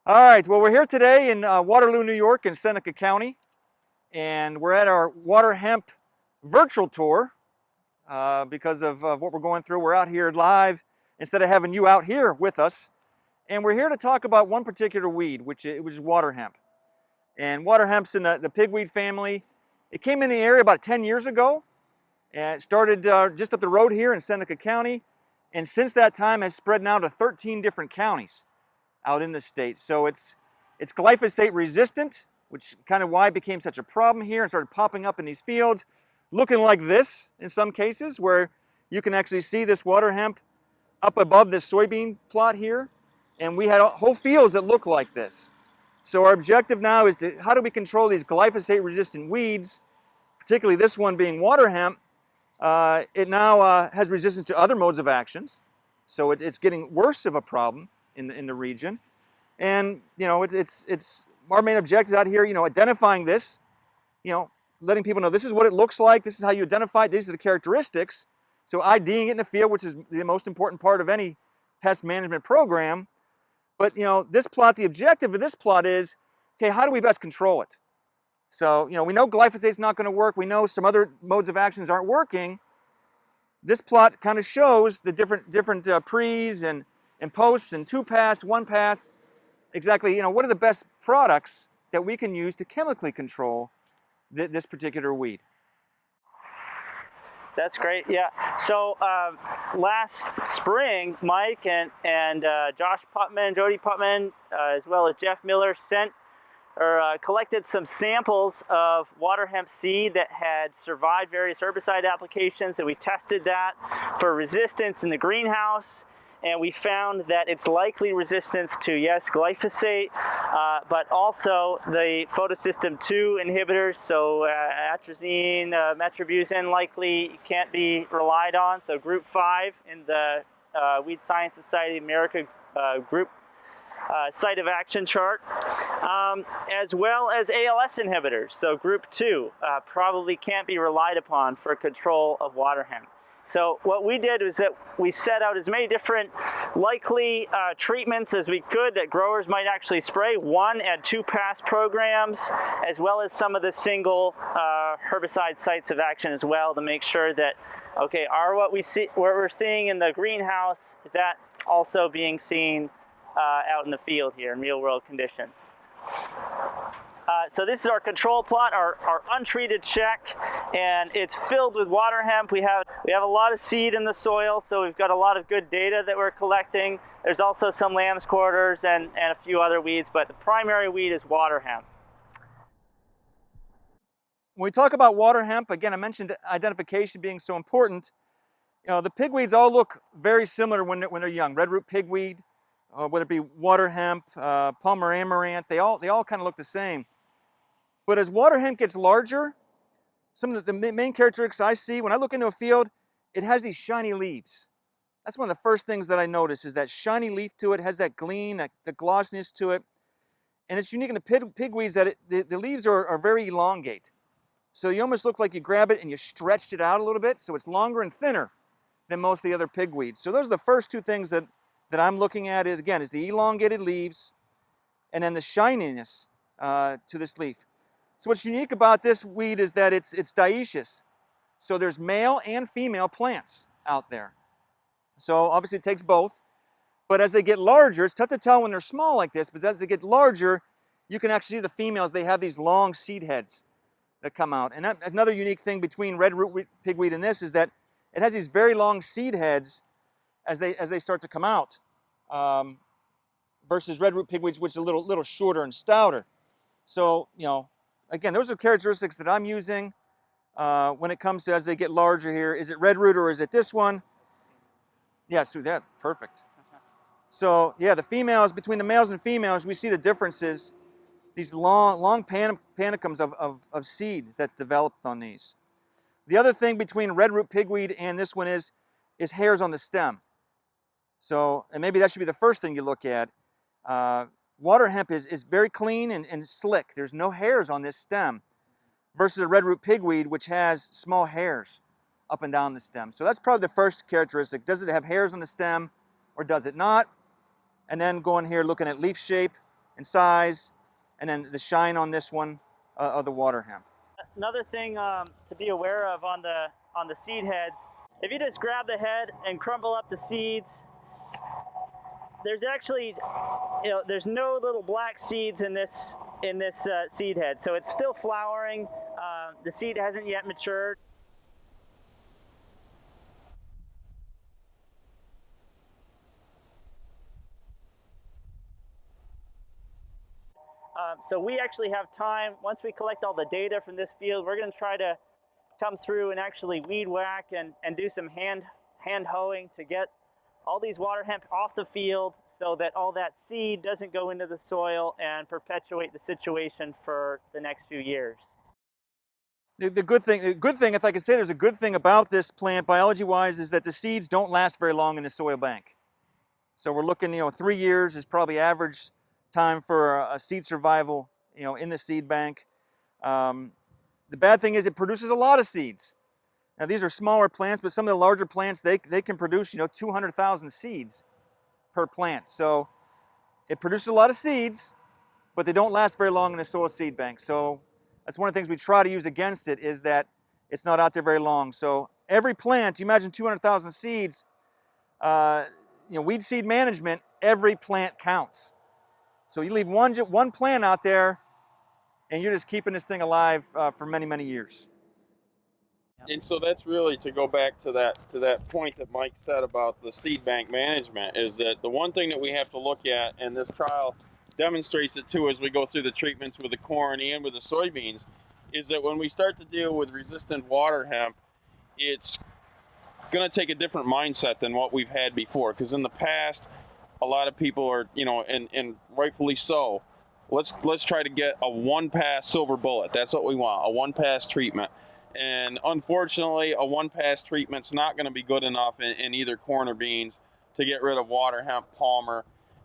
All right, well, we're here today in Waterloo, New York in Seneca County, and we're at our Water Hemp virtual tour because of what we're going through. We're out here live instead of having you out here with us, and we're here to talk about one particular weed, which is water hemp. And water hemp's in the pigweed family. It came in the area about 10 years ago, and it started just up the road here in Seneca County, and since that time has spread now to 13 different counties out in the state. So it's glyphosate resistant, which kind of why it became such a problem here and started popping up in these fields, looking like this in some cases, where you can actually see this water hemp up above this soybean plot here. And we had whole fields that look like this. So our objective now is how do we control these glyphosate resistant weeds, particularly this one being water hemp. It now has resistance to other modes of actions. So it's getting worse of a problem in the region, and it's our main objectives out here. Identifying this, letting people know this is what it looks like. This is how you identify it. These are the characteristics. So IDing it in the field, which is the most important part of any pest management program. But this plot, the objective of this plot is, okay, how do we best control it? So we know glyphosate's not going to work. We know some other modes of actions aren't working. This plot kind of shows the different pre's and posts and 2-pass, 1-pass, exactly, what are the best products that we can use to chemically control this particular weed. That's great, yeah. So last spring, Mike and Josh Putman, Jody Putman, as well as Jeff Miller collected some samples of water hemp seed that had survived various herbicide applications, and we tested that for resistance in the greenhouse. And we found that it's likely resistance to, yes, glyphosate, but also the photosystem 2 inhibitors, so atrazine, metribuzin likely can't be relied on. So group 5 in the Weed Science Society of America group site of action chart, as well as ALS inhibitors. So group 2 probably can't be relied upon for control of water hemp. So what we did was that we set out as many different likely treatments as we could that growers might actually spray. 1 and 2-pass programs, as well as some of the single herbicide sites of action as well, to make sure that, okay, what we're seeing in the greenhouse, is that also being seen out in the field here in real world conditions. So this is our control plot, our untreated check, and it's filled with water hemp. We have a lot of seed in the soil, so we've got a lot of good data that we're collecting. There's also some lamb's quarters and a few other weeds, but the primary weed is water hemp. When we talk about water hemp, again, I mentioned identification being so important. The pigweeds all look very similar when they're young. Redroot pigweed, whether it be water hemp, Palmer amaranth, they all kind of look the same. But as water hemp gets larger, some of the main characteristics I see when I look into a field, it has these shiny leaves. That's one of the first things that I notice, is that shiny leaf to it, has that gleam, the glossiness to it. And it's unique in the pigweeds that the leaves are very elongate. So you almost look like you grab it and you stretched it out a little bit, so it's longer and thinner than most of the other pigweeds. So those are the first two things that I'm looking at, is the elongated leaves and then the shininess to this leaf. So what's unique about this weed is that it's dioecious. So there's male and female plants out there. So obviously it takes both. But as they get larger, it's tough to tell when they're small like this, but as they get larger, you can actually see the females, they have these long seed heads that come out. And that's another unique thing between redroot pigweed and this, is that it has these very long seed heads as they start to come out, versus redroot pigweeds, which is a little shorter and stouter. So, again, those are characteristics that I'm using when it comes to as they get larger here. Is it redroot or is it this one? Yeah, so that, perfect. So, yeah, the females, between the males and females, we see the differences, these long panicums of seed that's developed on these. The other thing between redroot pigweed and this one is hairs on the stem. So, and maybe that should be the first thing you look at. Water hemp is very clean and slick. There's no hairs on this stem, versus a redroot pigweed, which has small hairs up and down the stem. So that's probably the first characteristic. Does it have hairs on the stem or does it not? And then going here looking at leaf shape, and size, and then the shine on this one of the water hemp. Another thing to be aware of on the seed heads, if you just grab the head and crumble up the seeds, there's actually, there's no little black seeds in this seed head, so it's still flowering. The seed hasn't yet matured. So we actually have time, once we collect all the data from this field, we're going to try to come through and actually weed whack and do some hand hoeing to get all these water hemp off the field so that all that seed doesn't go into the soil and perpetuate the situation for the next few years. The good thing, if I could say there's a good thing about this plant biology-wise, is that the seeds don't last very long in the soil bank. So we're looking, 3 years is probably average time for a seed survival, in the seed bank. The bad thing is it produces a lot of seeds. Now these are smaller plants, but some of the larger plants, they can produce, 200,000 seeds per plant. So it produces a lot of seeds, but they don't last very long in the soil seed bank. So that's one of the things we try to use against it, is that it's not out there very long. So every plant, you imagine 200,000 seeds, weed seed management, every plant counts. So you leave one plant out there, and you're just keeping this thing alive for many, many years. And so that's really, to go back to that point that Mike said about the seed bank management, is that the one thing that we have to look at, and this trial demonstrates it too as we go through the treatments with the corn and with the soybeans, is that when we start to deal with resistant water hemp, it's going to take a different mindset than what we've had before. Because in the past, a lot of people are, and rightfully so, let's try to get a one-pass silver bullet. That's what we want, a one-pass treatment. And unfortunately, a one-pass treatment's not going to be good enough in either corn or beans to get rid of water hemp, palmer.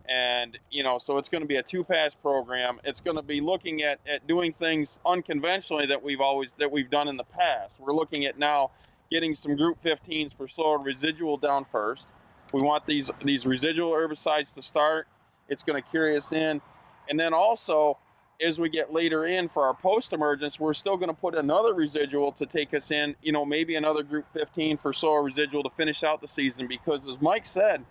And, so it's going to be a two-pass program. It's going to be looking at doing things unconventionally that we've done in the past. We're looking at now getting some group 15s for soil residual down first. We want these residual herbicides to start. It's going to carry us in. And then also, as we get later in for our post-emergence, we're still going to put another residual to take us in, maybe another group 15 for soil residual to finish out the season. Because as Mike said,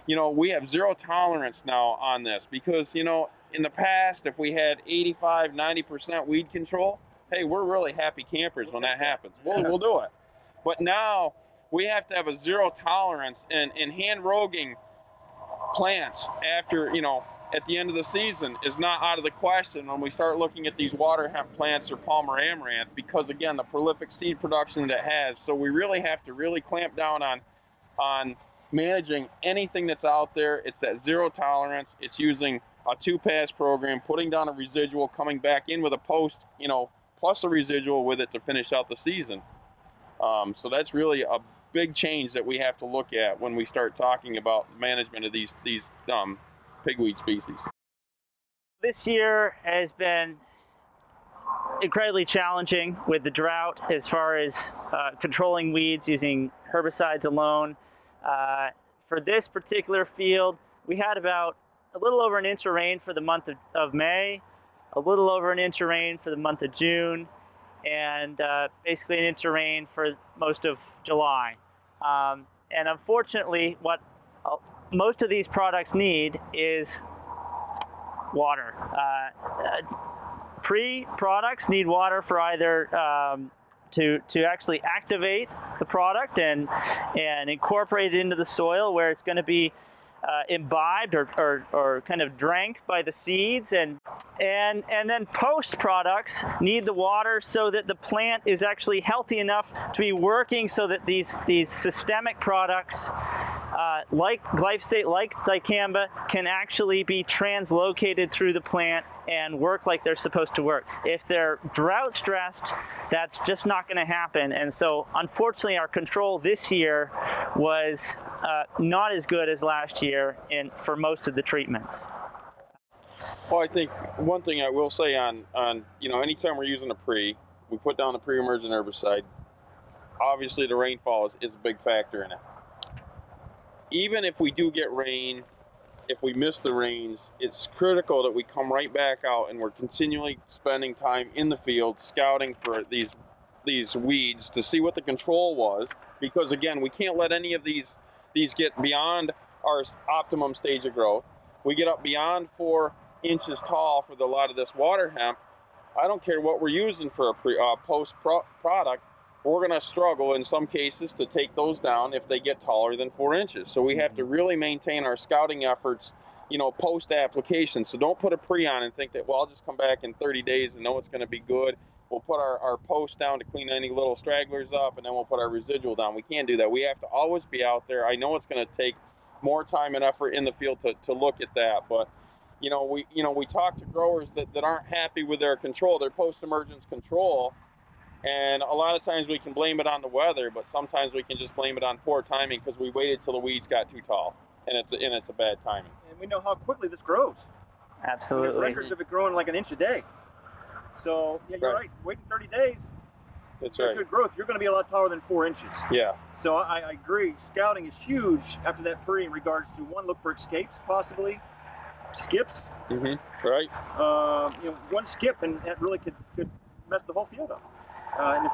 we have zero tolerance now on this. Because, in the past, if we had 85, 90% weed control, hey, we're really happy campers when that happens. We'll do it. But now we have to have a zero tolerance, and hand roguing plants after, at the end of the season is not out of the question when we start looking at these water hemp plants or Palmer amaranth, because again, the prolific seed production that it has. So we really have to really clamp down on managing anything that's out there. It's that zero tolerance. It's using a two-pass program, putting down a residual, coming back in with a post, plus a residual with it to finish out the season. So that's really a big change that we have to look at when we start talking about management of these pigweed species. This year has been incredibly challenging with the drought as far as controlling weeds using herbicides alone. For this particular field, we had about a little over an inch of rain for the month of May, a little over an inch of rain for the month of June, and basically an inch of rain for most of July. And unfortunately, what most of these products need is water. Pre-products need water for either to actually activate the product and incorporate it into the soil where it's going to be imbibed or kind of drank by the seeds, and then post products need the water so that the plant is actually healthy enough to be working, so that these systemic products like glyphosate, like dicamba, can actually be translocated through the plant and work like they're supposed to work. If they're drought stressed, that's just not going to happen. And so unfortunately our control this year was not as good as last year for most of the treatments. Well, I think one thing I will say on anytime we're using we put down the pre-emergent herbicide, obviously the rainfall is a big factor in it. Even if we do get rain if we miss the rains, it's critical that we come right back out and we're continually spending time in the field scouting for these weeds to see what the control was, because again, we can't let any of these get beyond our optimum stage of growth. We get up beyond 4 inches tall for a lot of this water hemp. I don't care what we're using for a post product, we're going to struggle in some cases to take those down if they get taller than 4 inches. So we have to really maintain our scouting efforts, you know, post application. So don't put a pre on and think that, well, I'll just come back in 30 days and know it's going to be good. We'll put our post down to clean any little stragglers up, and then we'll put our residual down. We can't do that. We have to always be out there. I know it's going to take more time and effort in the field to look at that, but you know, we talk to growers that aren't happy with their control, their post-emergence control, and a lot of times we can blame it on the weather, but sometimes we can just blame it on poor timing because we waited till the weeds got too tall, and it's a bad timing. And we know how quickly this grows. Absolutely. There's records of it growing like an inch a day. So yeah, you're right. Waiting 30 days. That's right. Good growth. You're going to be a lot taller than 4 inches. Yeah. So I agree. Scouting is huge after that pre in regards to, one, look for escapes, possibly skips. Right. You know, one skip and that really could mess the whole field up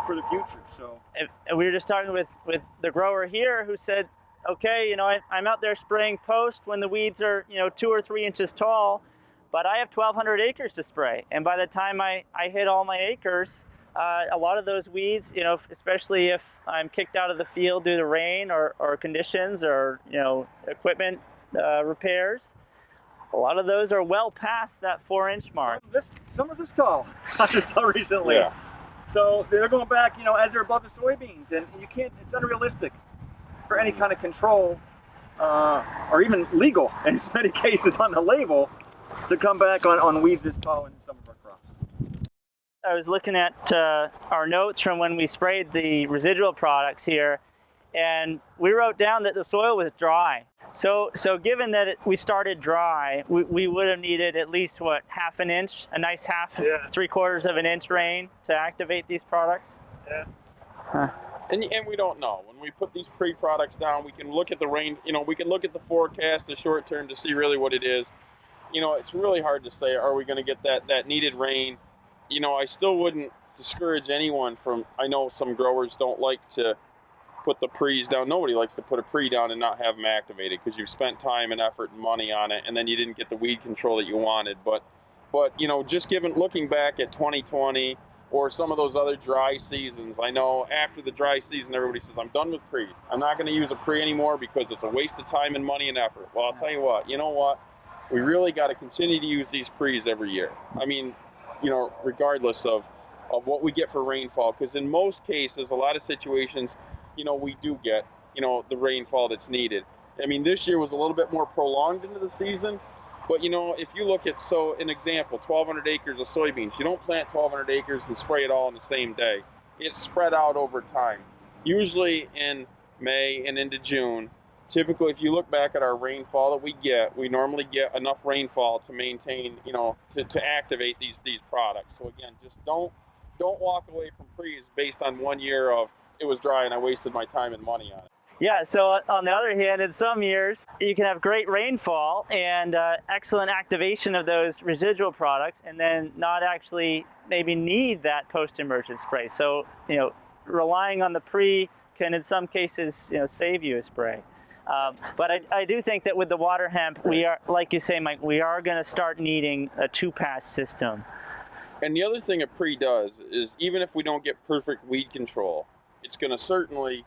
for the future. So And we were just talking with the grower here who said, okay, you know, I'm out there spraying post when the weeds are, you know, 2 or 3 inches tall, but I have 1,200 acres to spray. And by the time I hit all my acres, a lot of those weeds, you know, especially if I'm kicked out of the field due to rain or conditions or, you know, equipment repairs, a lot of those are well past that 4-inch mark. Some of this tall. I just saw recently. Yeah. So they're going back, you know, as they're above the soybeans, and you can't. It's unrealistic for any kind of control, or even legal in many cases on the label, to come back on weeds this tall in some of our crops. I was looking at our notes from when we sprayed the residual products here, and we wrote down that the soil was dry. So given that we started dry, we would have needed at least, what, half an inch, a nice half, 3/4 of an inch rain to activate these products? Yeah. Huh. And we don't know. When we put these pre-products down, we can look at the rain, you know, we can look at the forecast, the short term, to see really what it is. You know, it's really hard to say, are we going to get that needed rain? You know, I still wouldn't discourage anyone from, I know some growers don't like to put the pre's down. Nobody likes to put a pre down and not have them activated because you've spent time and effort and money on it, and then you didn't get the weed control that you wanted. But you know, just looking back at 2020 or some of those other dry seasons, I know after the dry season, everybody says, I'm done with pre's. I'm not going to use a pre anymore because it's a waste of time and money and effort. Well, I'll tell you what, you know what? We really got to continue to use these pre's every year. I mean, you know, regardless of what we get for rainfall, because in most cases, a lot of situations, you know, we do get, you know, the rainfall that's needed. I mean, this year was a little bit more prolonged into the season, but you know, if you look at, so an example, 1,200 acres of soybeans, you don't plant 1,200 acres and spray it all in the same day. It's spread out over time. Usually in May and into June, typically if you look back at our rainfall that we normally get enough rainfall to maintain, you know, to activate these products. So again, just don't walk away from pre's based on 1 year of, it was dry and I wasted my time and money on it. Yeah, so on the other hand, in some years, you can have great rainfall and excellent activation of those residual products, and then not actually maybe need that post-emergent spray. So, you know, relying on the pre can in some cases, you know, save you a spray. But I do think that with the water hemp, we are, like you say, Mike, we are going to start needing a 2-pass system. And the other thing a pre does is, even if we don't get perfect weed control, it's going to certainly,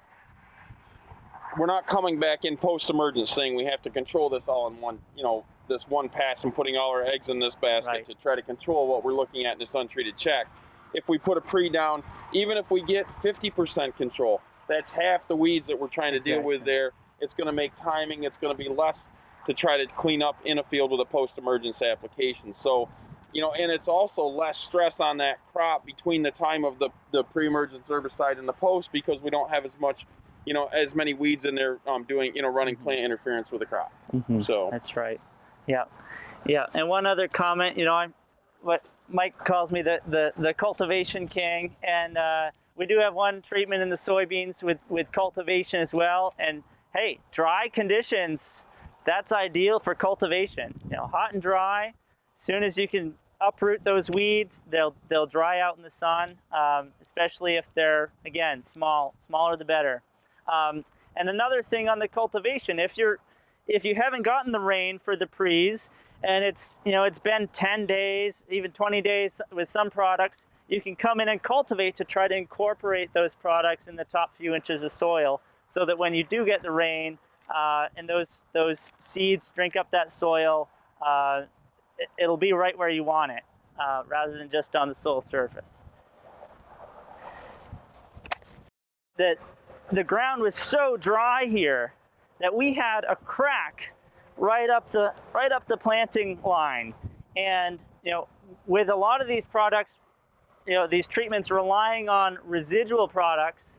we're not coming back in post-emergence saying we have to control this all in one, you know, this one pass and putting all our eggs in this basket to try to control what we're looking at in this untreated check. If we put a pre down, even if we get 50% control, that's half the weeds that we're trying to deal with there. It's going to make timing, it's going to be less to try to clean up in a field with a post-emergence application. So, you know, and it's also less stress on that crop between the time of the pre-emergence herbicide and the post, because we don't have as much, you know, as many weeds in there doing, you know, running plant interference with the crop. So that's right. Yeah. And one other comment, you know, what Mike calls me the cultivation king, and we do have one treatment in the soybeans with cultivation as well. And hey, dry conditions that's ideal for cultivation. You know, hot and dry. As soon as you can uproot those weeds, they'll dry out in the sun, especially if they're, again, smaller the better. And another thing on the cultivation, if you haven't gotten the rain for the pre's, and it's been 10 days, even 20 days with some products, you can come in and cultivate to try to incorporate those products in the top few inches of soil, so that when you do get the rain and those seeds drink up that soil, it'll be right where you want it, rather than just on the soil surface. The ground was so dry here that we had a crack right up the planting line, and with a lot of these products, these treatments relying on residual products,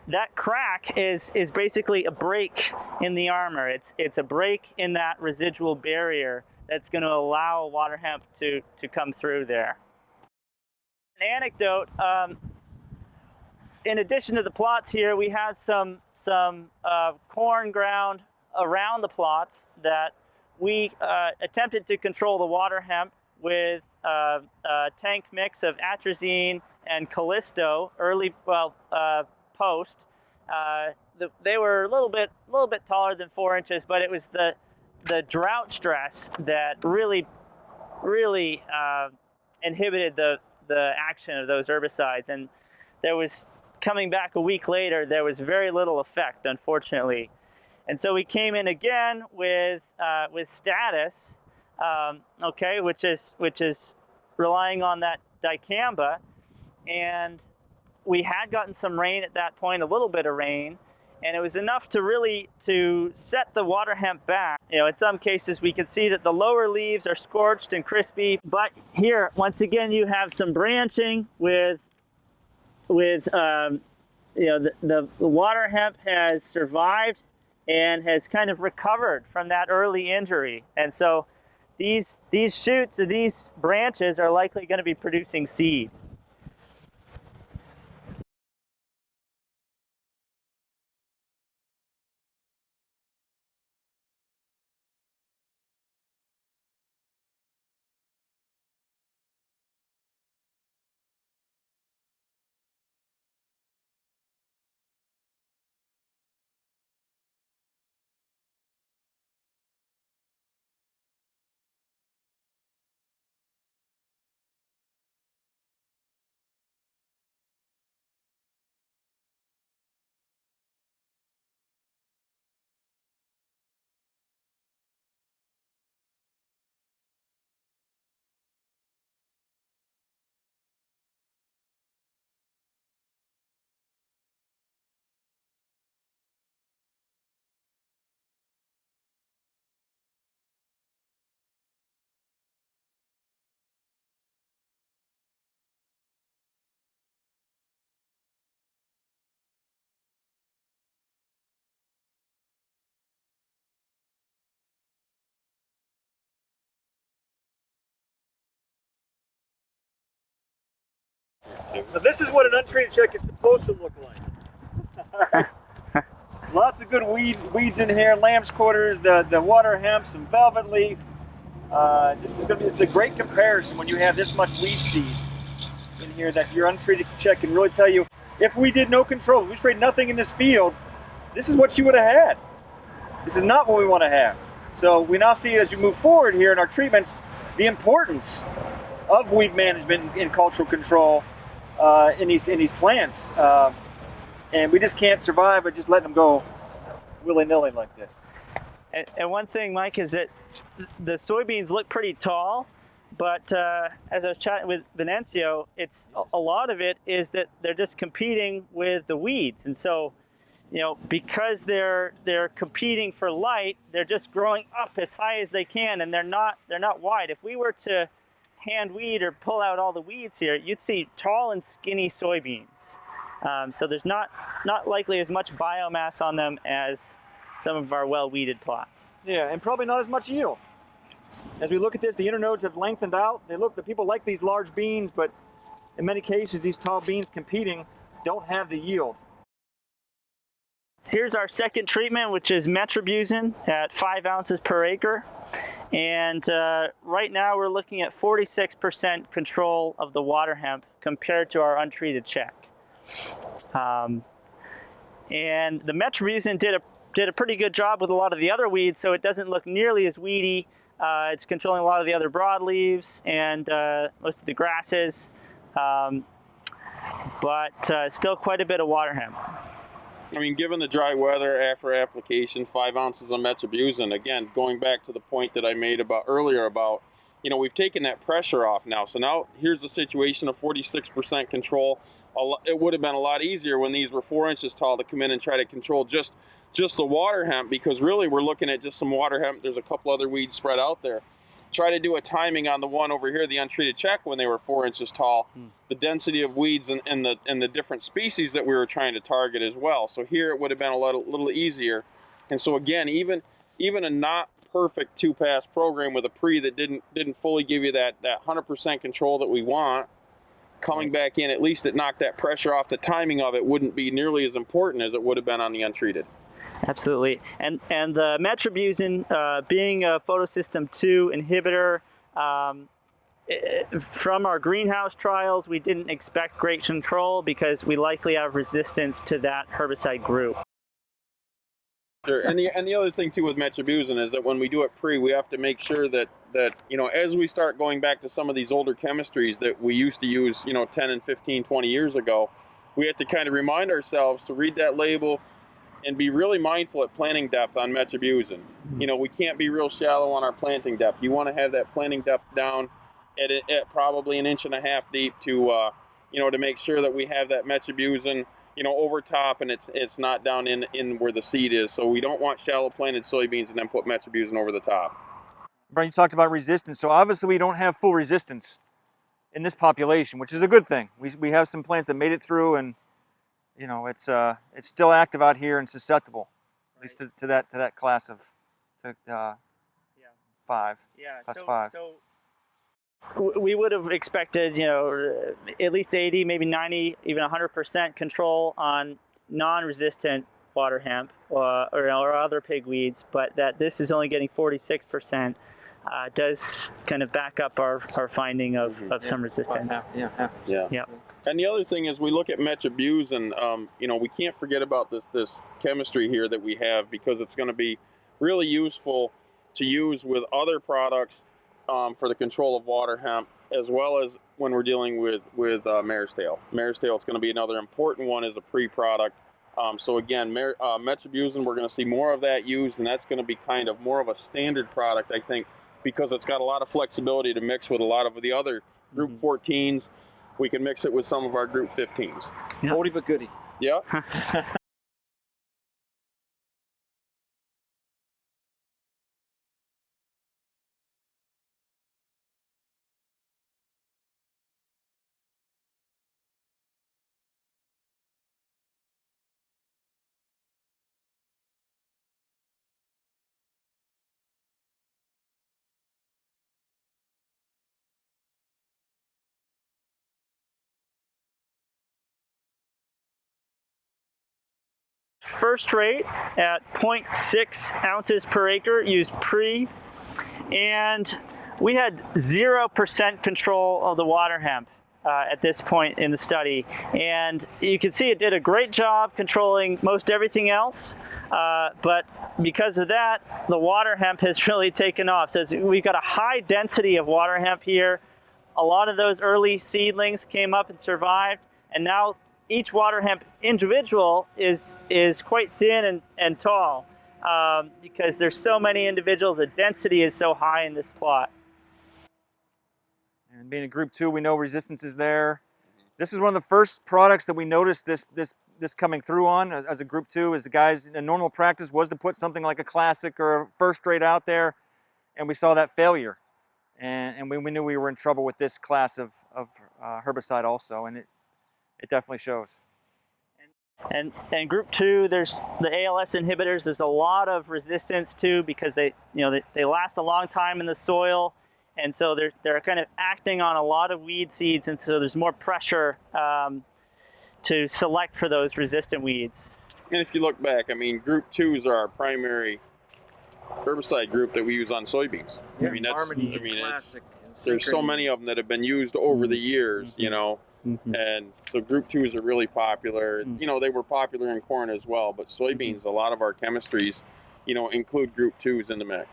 that crack is basically a break in the armor. It's a break in that residual barrier that's going to allow water hemp to come through there. An anecdote. In addition to the plots here, we had some corn ground around the plots that we attempted to control the water hemp with a tank mix of atrazine and Callisto post. They were a little bit taller than 4 inches, but it was the drought stress that really inhibited the action of those herbicides, and there was, coming back a week later, there was very little effect, unfortunately. And so we came in again with Status, okay, which is relying on that dicamba, and we had gotten some rain at that point, a little bit of rain, and it was enough to set the water hemp back. In some cases we can see that the lower leaves are scorched and crispy, but here once again you have some branching with the water hemp has survived and has kind of recovered from that early injury, and so these shoots and these branches are likely going to be producing seed. Now this is what an untreated check is supposed to look like. Lots of good weeds in here, lamb's quarters, the water hemp, some velvet leaf. It's a great comparison when you have this much weed seed in here that your untreated check can really tell you. If we did no control, if we sprayed nothing in this field, this is what you would have had. This is not what we want to have. So we now see, as you move forward here in our treatments, the importance of weed management and cultural control in these plants, and we just can't survive by just letting them go willy-nilly like this. And one thing, Mike, is that the soybeans look pretty tall, but as I was chatting with Venancio, a lot of it is that they're just competing with the weeds, and so because they're competing for light, they're just growing up as high as they can, and they're not wide. If we were to hand weed or pull out all the weeds here, you'd see tall and skinny soybeans. So there's not likely as much biomass on them as some of our well-weeded plots. Yeah, and probably not as much yield. As we look at this, the internodes have lengthened out. The people like these large beans, but in many cases, these tall beans competing don't have the yield. Here's our second treatment, which is metribuzin at 5 ounces per acre. And right now we're looking at 46% control of the water hemp compared to our untreated check. And the metribuzin did a pretty good job with a lot of the other weeds, so it doesn't look nearly as weedy. It's controlling a lot of the other broadleaves and most of the grasses, but still quite a bit of water hemp. I mean, given the dry weather after application, 5 ounces of metribuzin, again, going back to the point that I made earlier about, you know, we've taken that pressure off now. So now here's a situation of 46% control. It would have been a lot easier when these were 4 inches tall to come in and try to control just the water hemp, because really we're looking at just some water hemp. There's a couple other weeds spread out there. Try to do a timing on the one over here, the untreated check, when they were 4 inches tall, the density of weeds and the different species that we were trying to target as well. So here it would have been a little easier. And so again, even a not perfect 2-pass program with a pre that didn't fully give you that 100% control that we want, coming back in, at least it knocked that pressure off. The timing of it wouldn't be nearly as important as it would have been on the untreated. Absolutely, and the metribuzin, being a photosystem 2 inhibitor, from our greenhouse trials, we didn't expect great control because we likely have resistance to that herbicide group. Sure, and the other thing too with metribuzin is that when we do it pre, we have to make sure that you know, as we start going back to some of these older chemistries that we used to use, you know, 10 and 15, 20 years ago, we have to kind of remind ourselves to read that label and be really mindful at planting depth on metribuzin. You know, we can't be real shallow on our planting depth. You want to have that planting depth down at probably 1.5 inches deep to you know, to make sure that we have that metribuzin, you know, over top, and it's not down in where the seed is. So we don't want shallow planted soybeans and then put metribuzin over the top. Brian, you talked about resistance. So obviously we don't have full resistance in this population, which is a good thing. We have some plants that made it through, and you know, it's still active out here and susceptible, at least to that class of 5. Yeah, Class 5. So we would have expected, you know, at least 80, maybe 90, even 100% control on non-resistant water hemp or other pigweeds, but that this is only getting 46% does kind of back up our finding of some resistance. Yeah. And the other thing is, we look at metribuzin, you know, we can't forget about this chemistry here that we have, because it's going to be really useful to use with other products for the control of water hemp, as well as when we're dealing with mare's tail. Mare's tail is going to be another important one as a pre-product. So again, metribuzin, we're going to see more of that used, and that's going to be kind of more of a standard product, I think, because it's got a lot of flexibility to mix with a lot of the other Group 14s. We can mix it with some of our Group 15s. Yeah. Oldie but goodie. Yeah. First rate at 0.6 ounces per acre, used pre, and we had 0% control of the water hemp at this point in the study. And you can see it did a great job controlling most everything else, but because of that, the water hemp has really taken off. So we've got a high density of water hemp here. A lot of those early seedlings came up and survived, and now each water hemp individual is quite thin and tall because there's so many individuals. The density is so high in this plot. And being a Group 2, we know resistance is there. This is one of the first products that we noticed this coming through on as a Group 2. As the guys in normal practice was to put something like a classic or a first rate out there, and we saw that failure. And we knew we were in trouble with this class of herbicide also, and it definitely shows. And Group 2, there's the ALS inhibitors. There's a lot of resistance too, because they last a long time in the soil, and so they're kind of acting on a lot of weed seeds, and so there's more pressure to select for those resistant weeds. And if you look back, I mean, Group 2s are our primary herbicide group that we use on soybeans. Yeah, I mean, that's, Harmony, I mean, Classic, there's so many of them that have been used over the years, you know, and so Group 2s are really popular. You know, they were popular in corn as well, but soybeans, a lot of our chemistries, you know, include Group 2s in the mix.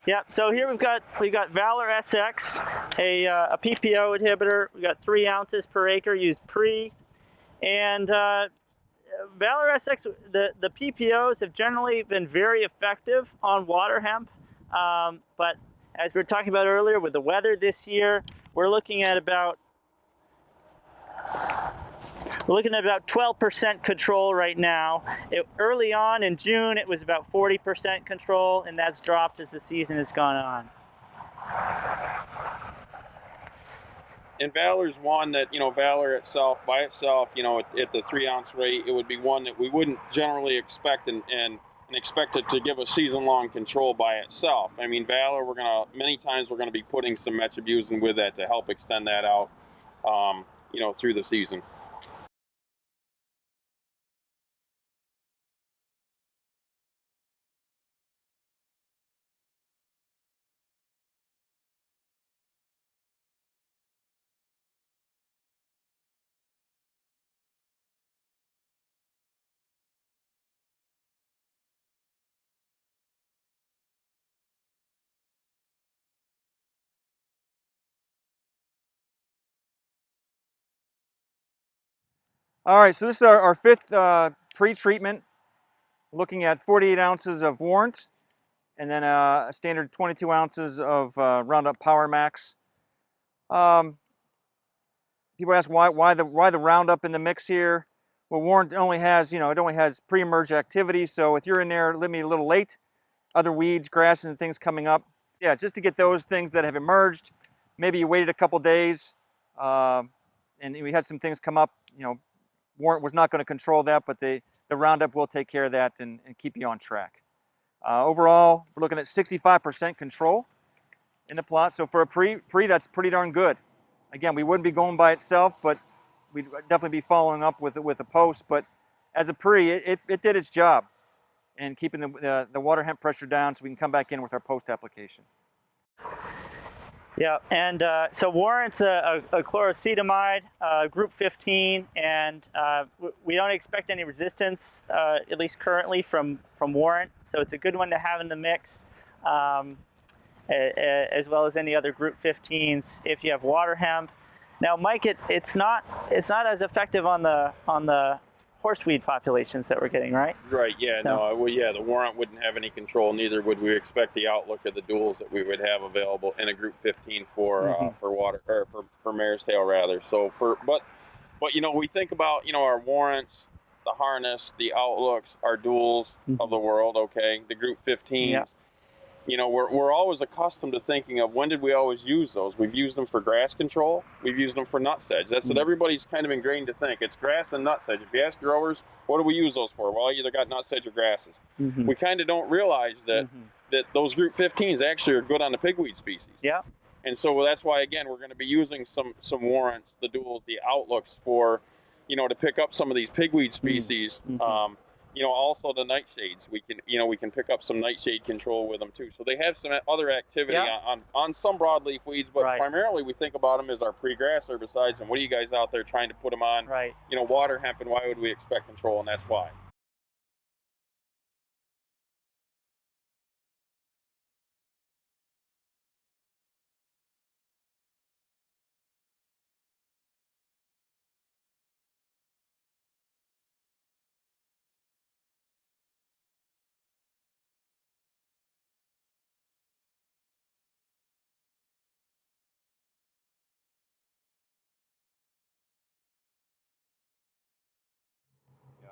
Yep. So here we've got Valor SX, a PPO inhibitor. We got 3 ounces per acre used pre, and Valor SX. The PPOs have generally been very effective on water hemp, but as we were talking about earlier, with the weather this year, we're looking at about 12% control right now. Early on in June, it was about 40% control, and that's dropped as the season has gone on. And Valor's one that, you know, Valor itself, by itself, you know, at the 3 ounce rate, it would be one that we wouldn't generally expect and expect it to give a season-long control by itself. I mean, Valor, many times we're gonna be putting some metribuzin with that to help extend that out, you know, through the season. All right, so this is our 5th pre-treatment, looking at 48 ounces of Warrant, and then a standard 22 ounces of Roundup Power Max. People ask why the Roundup in the mix here. Well, Warrant only has, you know, it only has pre-emerge activity, so if you're in there maybe a little late, other weeds, grasses, and things coming up, yeah, just to get those things that have emerged. Maybe you waited a couple days, and we had some things come up, you know, Warrant was not going to control that, but the Roundup will take care of that and keep you on track. Overall, we're looking at 65% control in the plot. So for a pre, that's pretty darn good. Again, we wouldn't be going by itself, but we'd definitely be following up with a post. But as a pre, it did its job in keeping the water hemp pressure down, so we can come back in with our post application. Yeah, and so Warrant's a chlorocetamide, group 15, and we don't expect any resistance, at least currently, from Warrant. So it's a good one to have in the mix, as well as any other group 15s if you have water hemp. Now, Mike, it's not as effective on the horseweed populations that we're getting, right? Right, yeah, So, no, well, yeah, the Warrant wouldn't have any control, neither would we expect the outlook of the duals that we would have available in a Group 15 for water, or for mare's tail rather. So but you know, we think about, you know, our Warrants, the harness, the outlooks, our duals of the world, okay, the Group 15s. Yeah. You know, we're always accustomed to thinking of when did we always use those? We've used them for grass control. We've used them for nut sedge. That's what everybody's kind of ingrained to think. It's grass and nut sedge. If you ask growers, what do we use those for? Well, either got nut sedge or grasses. We kind of don't realize that those Group 15s actually are good on the pigweed species. Yeah. And so that's why, again, we're going to be using some Warrants, the duals, the outlooks for, you know, to pick up some of these pigweed species. You know, also the nightshades, we can pick up some nightshade control with them too. So they have some other activity on some broadleaf weeds, but primarily we think about them as our pre-grass herbicides. And what are you guys out there trying to put them on? Right. You know, water hemp, and why would we expect control? And that's why.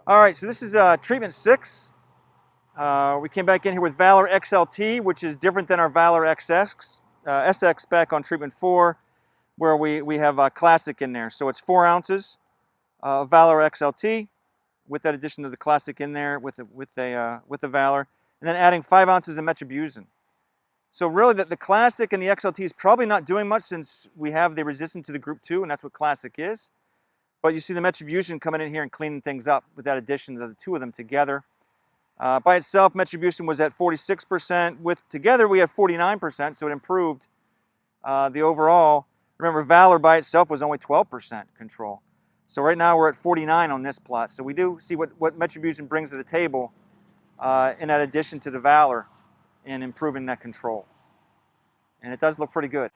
All right, so this is treatment 6. We came back in here with Valor XLT, which is different than our Valor SX back on treatment 4, where we have Classic in there. So it's 4 ounces of Valor XLT with that addition of the Classic in there with the Valor, and then adding 5 ounces of Metribuzin. So really the Classic and the XLT is probably not doing much since we have the resistance to the group 2, and that's what Classic is. But you see the Metribuzin coming in here and cleaning things up with that addition of the 2 of them together. By itself, Metribuzin was at 46%. Together, we had 49%, so it improved the overall. Remember, Valor by itself was only 12% control. So right now we're at 49 on this plot. So we do see what Metribuzin brings to the table in that addition to the Valor in improving that control. And it does look pretty good.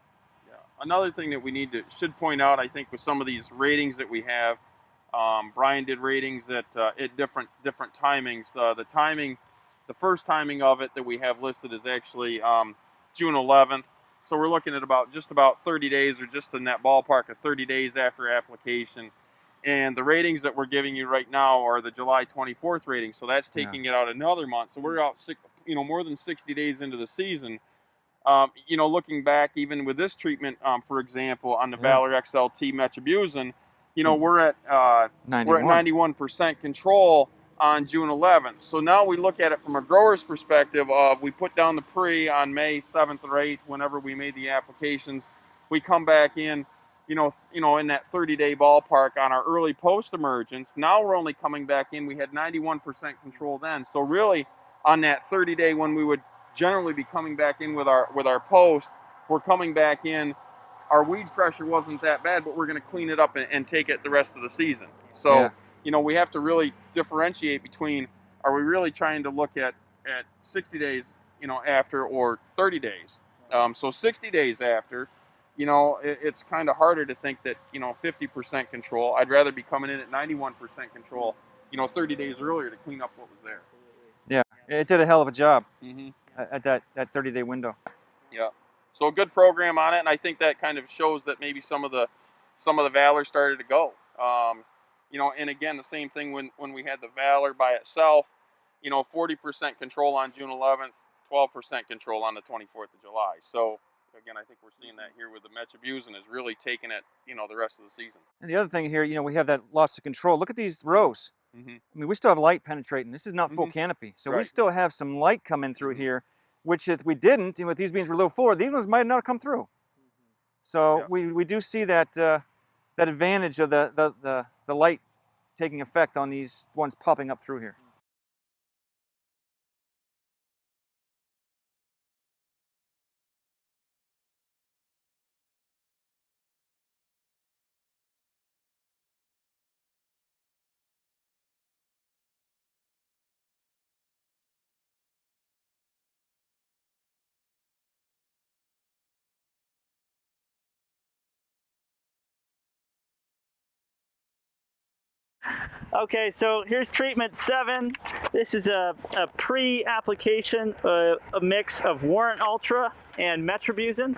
Yeah. Another thing that we should point out, I think, with some of these ratings that we have, Brian did ratings at different timings. The first timing of it that we have listed is actually June 11th. So we're looking at just about 30 days, or just in that ballpark of 30 days after application. And the ratings that we're giving you right now are the July 24th rating. So that's taking it out another month. So we're out more than 60 days into the season. Looking back, even with this treatment, for example, on the Valor XLT Metribuzin, we're at 91% control on June 11th. So now we look at it from a grower's perspective of, we put down the pre on May 7th or 8th, whenever we made the applications. We come back in, in that 30-day ballpark on our early post-emergence. Now we're only coming back in, we had 91% control then. So really, on that 30-day when we would generally be coming back in with our post, we're coming back in. Our weed pressure wasn't that bad, but we're going to clean it up and take it the rest of the season. So, we have to really differentiate between, are we really trying to look at 60 days, after, or 30 days? So 60 days after, it's kind of harder to think that, 50% control. I'd rather be coming in at 91% control, 30 days earlier to clean up what was there. Yeah, it did a hell of a job at that 30-day window. Yeah. So a good program on it, and I think that kind of shows that maybe some of the Valor started to go. And again, the same thing when we had the Valor by itself, 40% control on June 11th, 12% control on the 24th of July. So again, I think we're seeing that here with the Metribuzin is really taking it, the rest of the season. And the other thing here, we have that loss of control. Look at these rows. I mean, we still have light penetrating. This is not full canopy. So we still have some light coming through here, which if we didn't, with these beans were a little fuller, these ones might not come through. So we do see that that advantage of the light taking effect on these ones popping up through here. Okay, so here's treatment 7. This is a pre-application, a mix of Warrant Ultra and Metribuzin.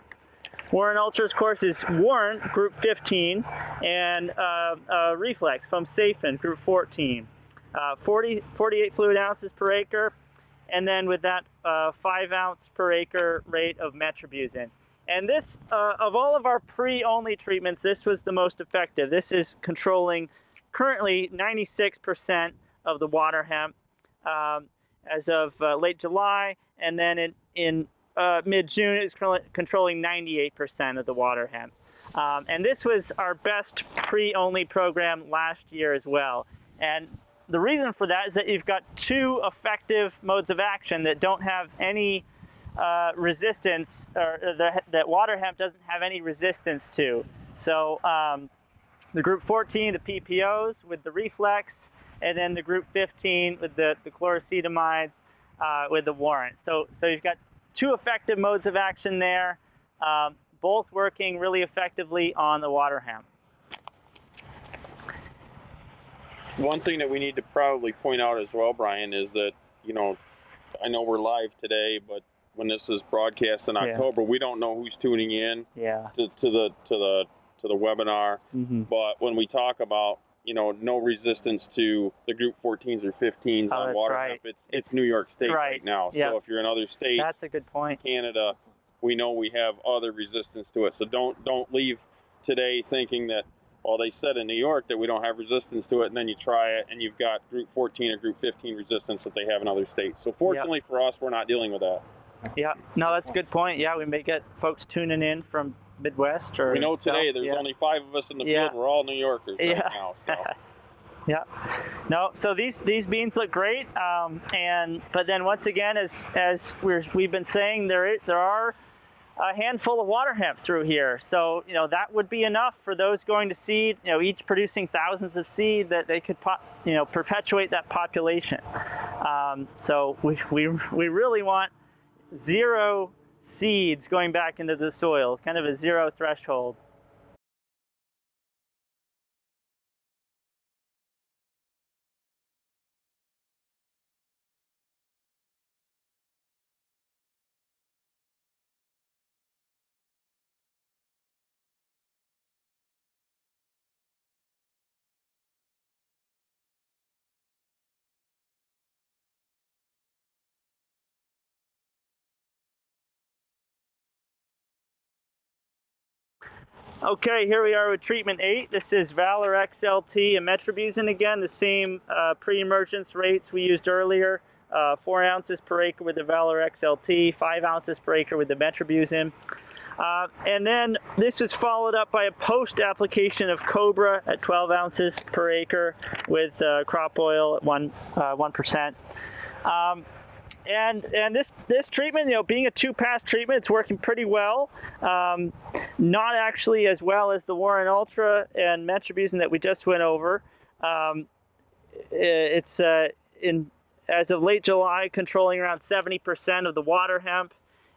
Warrant Ultra, of course, is Warrant, group 15, and Reflex from Safen, group 14. 48 fluid ounces per acre, and then with that 5 ounce per acre rate of Metribuzin. And this, of all of our pre-only treatments, this was the most effective. This is controlling currently 96% of the water hemp as of late July, and then in mid-June it's controlling 98% of the water hemp. And this was our best pre-only program last year as well. And the reason for that is that you've got 2 effective modes of action that don't have any resistance, or that water hemp doesn't have any resistance to. So the group 14, the PPOs with the Reflex, and then the group 15 with the chloracetamides with the Warrant. So you've got 2 effective modes of action there, both working really effectively on the water hemp. One thing that we need to probably point out as well, Brian, is that, I know we're live today, but when this is broadcast in October, we don't know who's tuning in to the webinar. But when we talk about, no resistance to the Group 14s or 15s Oh, on that's water right. hemp. It's New York State right now. Yep. So if you're in other states, That's a good point. Canada, we know we have other resistance to it. So don't leave today thinking that, well, they said in New York that we don't have resistance to it, and then you try it and you've got Group 14 or Group 15 resistance that they have in other states. So fortunately for us, we're not dealing with that. Yeah, no, that's a good point. Yeah, we may get folks tuning in from Midwest or We know today South. there's Yeah. only 5 of us in the Yeah. field. We're all New Yorkers right Yeah. now. So. Yeah. No, so these beans look great, but then once again, as we've been saying, there are a handful of water hemp through here. So that would be enough for those going to seed. Each producing thousands of seed that they could perpetuate that population. So we really want 0 seeds going back into the soil, kind of a 0 threshold. Okay, here we are with treatment 8. This is Valor XLT and metribuzin again, the same pre-emergence rates we used earlier. 4 ounces per acre with the Valor XLT, 5 ounces per acre with the metribuzin. And then this was followed up by a post-application of Cobra at 12 ounces per acre with crop oil at 1%. And this treatment, being a 2-pass treatment, it's working pretty well. Not actually as well as the Warren Ultra and metribuzin that we just went over. It's as of late July, controlling around 70% of the water hemp.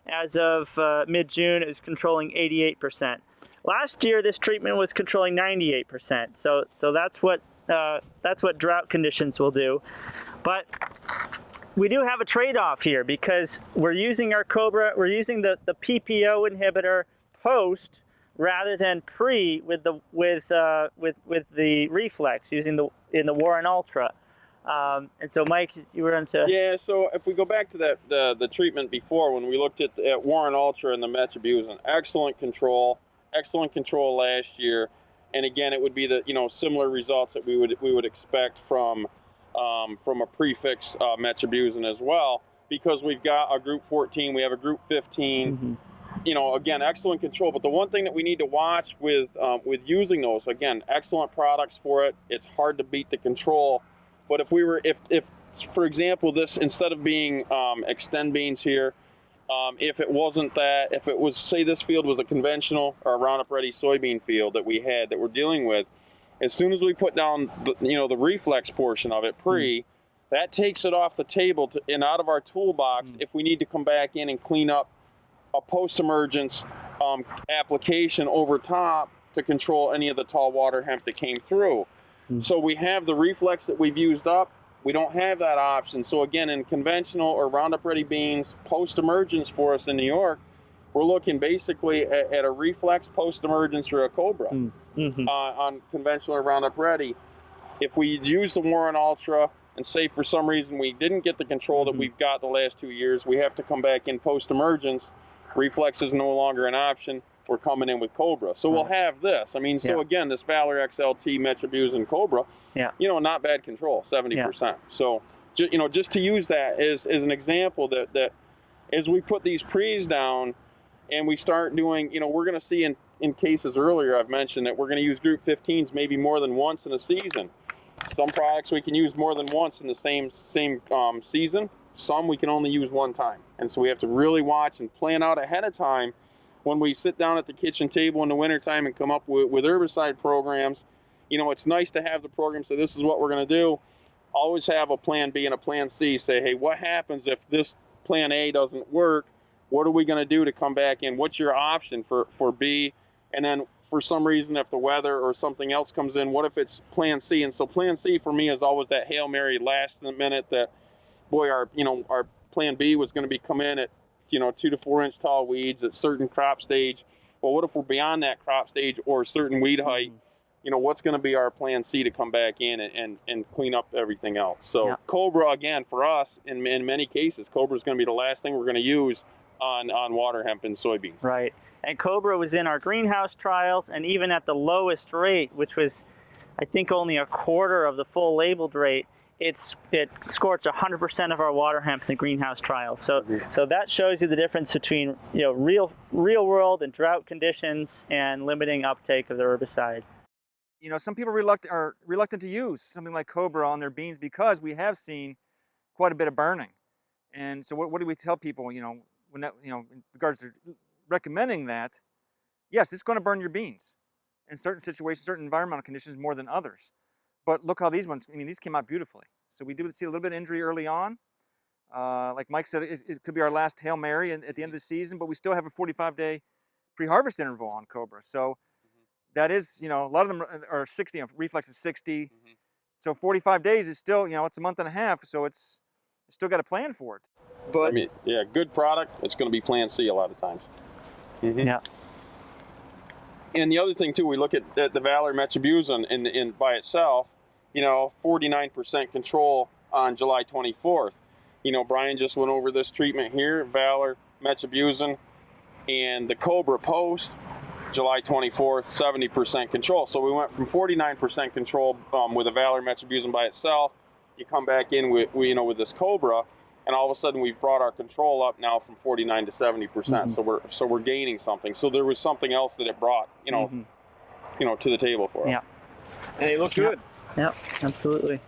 As of mid-June, it was controlling 88%. Last year, this treatment was controlling 98%. So that's what drought conditions will do. But we do have a trade-off here because we're using our Cobra, we're using the PPO inhibitor post rather than pre with the reflex in the Warren Ultra. And so, Mike, you were into. Yeah. So if we go back to that the treatment before, when we looked at Warren Ultra and the metribuzin, excellent control last year, and again, it would be the similar results that we would expect from a prefix metribuzin as well, because we've got a Group 14, we have a Group 15. Again, excellent control. But the one thing that we need to watch with using those, again, excellent products for it. It's hard to beat the control. But if for example, this, instead of being Xtend beans here, if it wasn't that, if it was, say this field was a conventional or a Roundup Ready soybean field that we're dealing with, as soon as we put down the reflex portion of it that takes it off the table and out of our toolbox if we need to come back in and clean up a post-emergence application over top to control any of the tall water hemp that came through. So we have the reflex that we've used up. We don't have that option. So again, in conventional or Roundup Ready beans, post-emergence for us in New York, we're looking basically at a reflex post-emergence or a Cobra on conventional or Roundup Ready. If we use the Warren Ultra and say for some reason we didn't get the control that we've got the last 2 years, we have to come back in post-emergence. Reflex is no longer an option. We're coming in with Cobra. So we'll have this. I mean, so again, this Valor XLT, metribuzin, Cobra, not bad control, 70%. So, just to use that as an example that as we put these pre's down and we start doing, we're going to see in cases earlier I've mentioned that we're going to use Group 15s maybe more than once in a season. Some products we can use more than once in the same season. Some we can only use one time. And so we have to really watch and plan out ahead of time when we sit down at the kitchen table in the wintertime and come up with herbicide programs. It's nice to have the program, so this is what we're going to do. Always have a plan B and a plan C. Say, hey, what happens if this plan A doesn't work? What are we going to do to come back in? What's your option for B? And then for some reason, if the weather or something else comes in, what if it's plan C? And so plan C for me is always that Hail Mary last minute that, boy, our plan B was going to be come in at 2 to 4 inch tall weeds at certain crop stage. Well, what if we're beyond that crop stage or certain weed height? what's going to be our plan C to come back in and clean up everything else. So Yeah. Cobra, again, for us, in many cases, Cobra is going to be the last thing we're going to use on water hemp and soybeans. Right. And Cobra was in our greenhouse trials, and even at the lowest rate, which was, I think, only a quarter of the full labeled rate, it scorched 100% of our water hemp in the greenhouse trials. So that shows you the difference between real world and drought conditions and limiting uptake of the herbicide. Some people are reluctant to use something like Cobra on their beans because we have seen quite a bit of burning. And so what do we tell people, when that, in regards to recommending that? Yes, it's going to burn your beans in certain situations, certain environmental conditions more than others. But look how these ones, these came out beautifully. So we do see a little bit of injury early on. Like Mike said, it could be our last Hail Mary at the end of the season, but we still have a 45-day pre-harvest interval on Cobra. So that is, a lot of them are 60, Reflex is 60. So 45 days is still, it's a month and a half. So it's still got a plan for it. But yeah, good product. It's going to be plan C a lot of times. Yeah. And the other thing too, we look at the Valor Metribuzin in by itself. 49% control on July 24th. Brian just went over this treatment here, Valor Metribuzin, and the Cobra Post, July 24th, 70% control. So we went from 49% control with a Valor Metribuzin by itself. You come back in with this Cobra, and all of a sudden we've brought our control up now from 49 to 70%. So we're gaining something. So there was something else that it brought, to the table for us. Yeah. And they look good. Yeah, absolutely.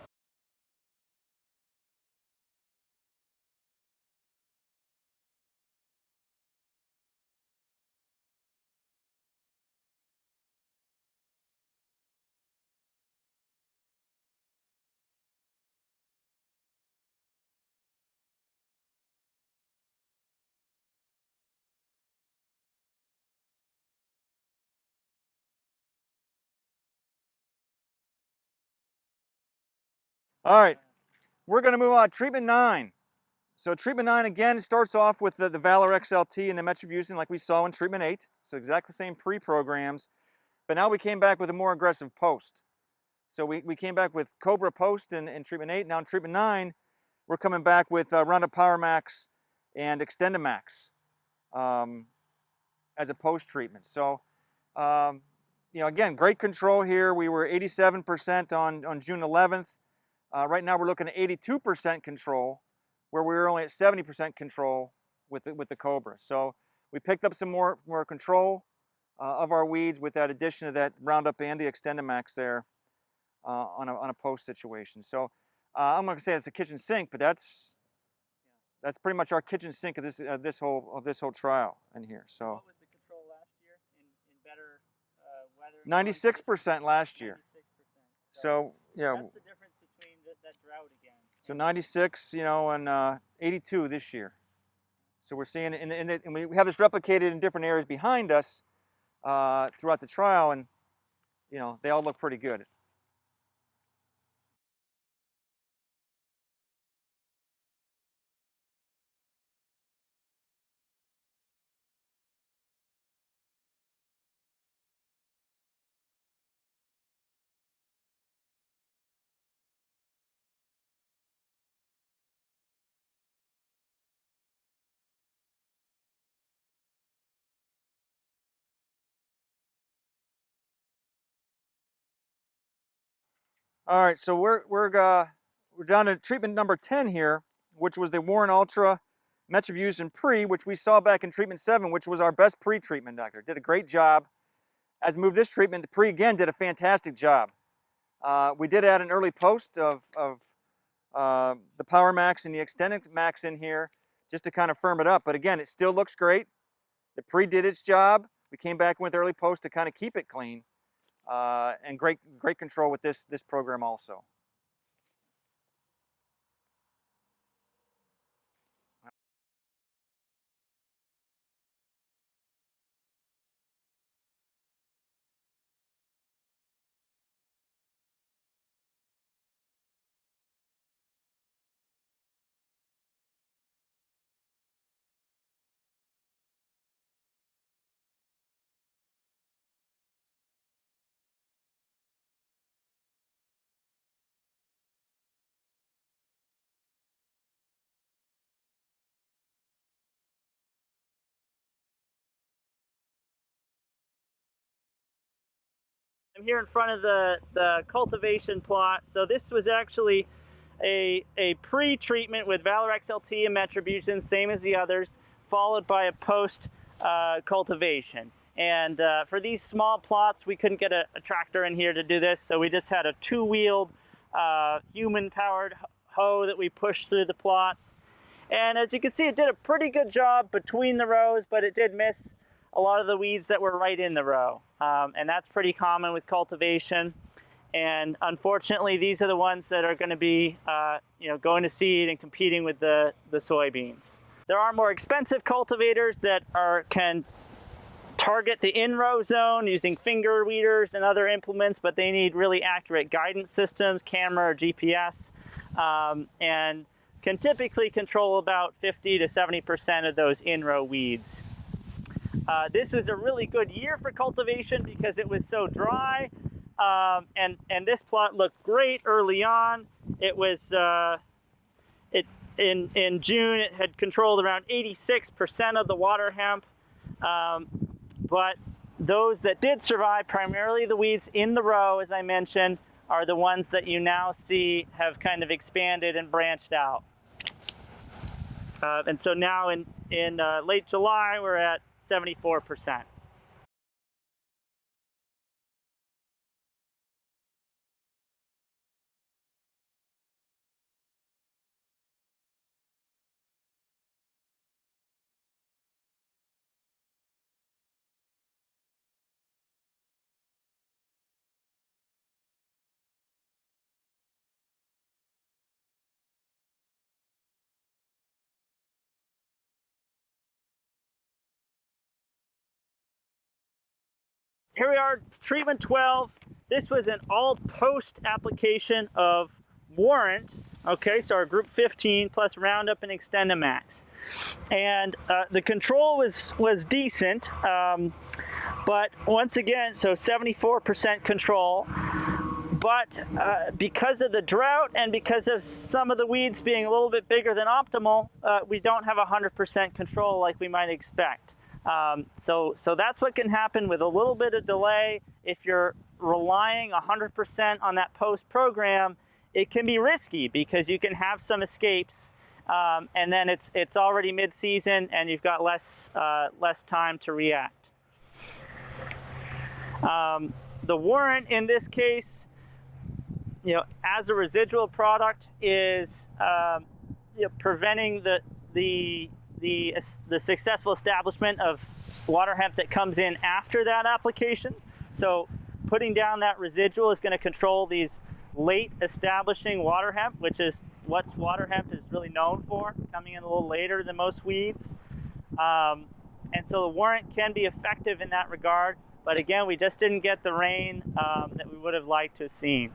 All right, we're going to move on to treatment 9. So treatment 9 again starts off with the Valor XLT and the Metribuzin like we saw in treatment 8. So exactly the same pre-programs, but now we came back with a more aggressive post. So we came back with Cobra Post in treatment 8. Now in treatment 9, we're coming back with Roundup Power Max and XtendiMax as a post treatment. So again, great control here. We were 87% on June 11th. Right now we're looking at 82% control, where we were only at 70% control with the Cobra. So we picked up some more control of our weeds with that addition of that Roundup and the XtendiMax there on a post situation. So I'm not gonna say it's a kitchen sink, but that's pretty much our kitchen sink of this whole trial in here. So what was the control last year in better weather? 96% last year. 96%. So yeah. That's the difference between that drought again. So 96, and 82 this year. So we're seeing, and we have this replicated in different areas behind us throughout the trial, and they all look pretty good. All right, so we're down to treatment number 10 here, which was the Warren Ultra Metribuzin Pre, which we saw back in treatment 7, which was our best pre-treatment doctor. Did a great job. As we moved this treatment, the Pre again did a fantastic job. We did add an early post of the Power Max and the XtendiMax in here just to kind of firm it up. But again, it still looks great. The Pre did its job. We came back with early post to kind of keep it clean. And great control with this program also. I'm here in front of the cultivation plot. So this was actually a pre-treatment with Valorex LT and Metribuzin, same as the others, followed by a post cultivation. And for these small plots, we couldn't get a tractor in here to do this, so we just had a two-wheeled human-powered hoe that we pushed through the plots. And as you can see, it did a pretty good job between the rows, but it did miss a lot of the weeds that were right in the row. And that's pretty common with cultivation. And unfortunately, these are the ones that are going to be going to seed and competing with the soybeans. There are more expensive cultivators that can target the in-row zone using finger weeders and other implements, but they need really accurate guidance systems, camera or GPS, and can typically control about 50 to 70% of those in-row weeds. This was a really good year for cultivation because it was so dry, and this plot looked great early on. It was in June it had controlled around 86% of the water hemp, but those that did survive, primarily the weeds in the row, as I mentioned, are the ones that you now see have kind of expanded and branched out. And so now in late July, we're at 74%. Here we are, treatment 12. This was an all post application of Warrant. Okay, so our group 15 plus Roundup and XtendiMax. And the control was decent, but once again, so 74% control. But because of the drought and because of some of the weeds being a little bit bigger than optimal, we don't have 100% control like we might expect. So that's what can happen with a little bit of delay. If you're relying 100% on that post program, it can be risky because you can have some escapes, and then it's already mid-season and you've got less time to react. The Warrant in this case, as a residual product, is preventing the successful establishment of water hemp that comes in after that application. So putting down that residual is going to control these late establishing water hemp, which is what water hemp is really known for, coming in a little later than most weeds. And so the Warrant can be effective in that regard, but again, we just didn't get the rain that we would have liked to have seen.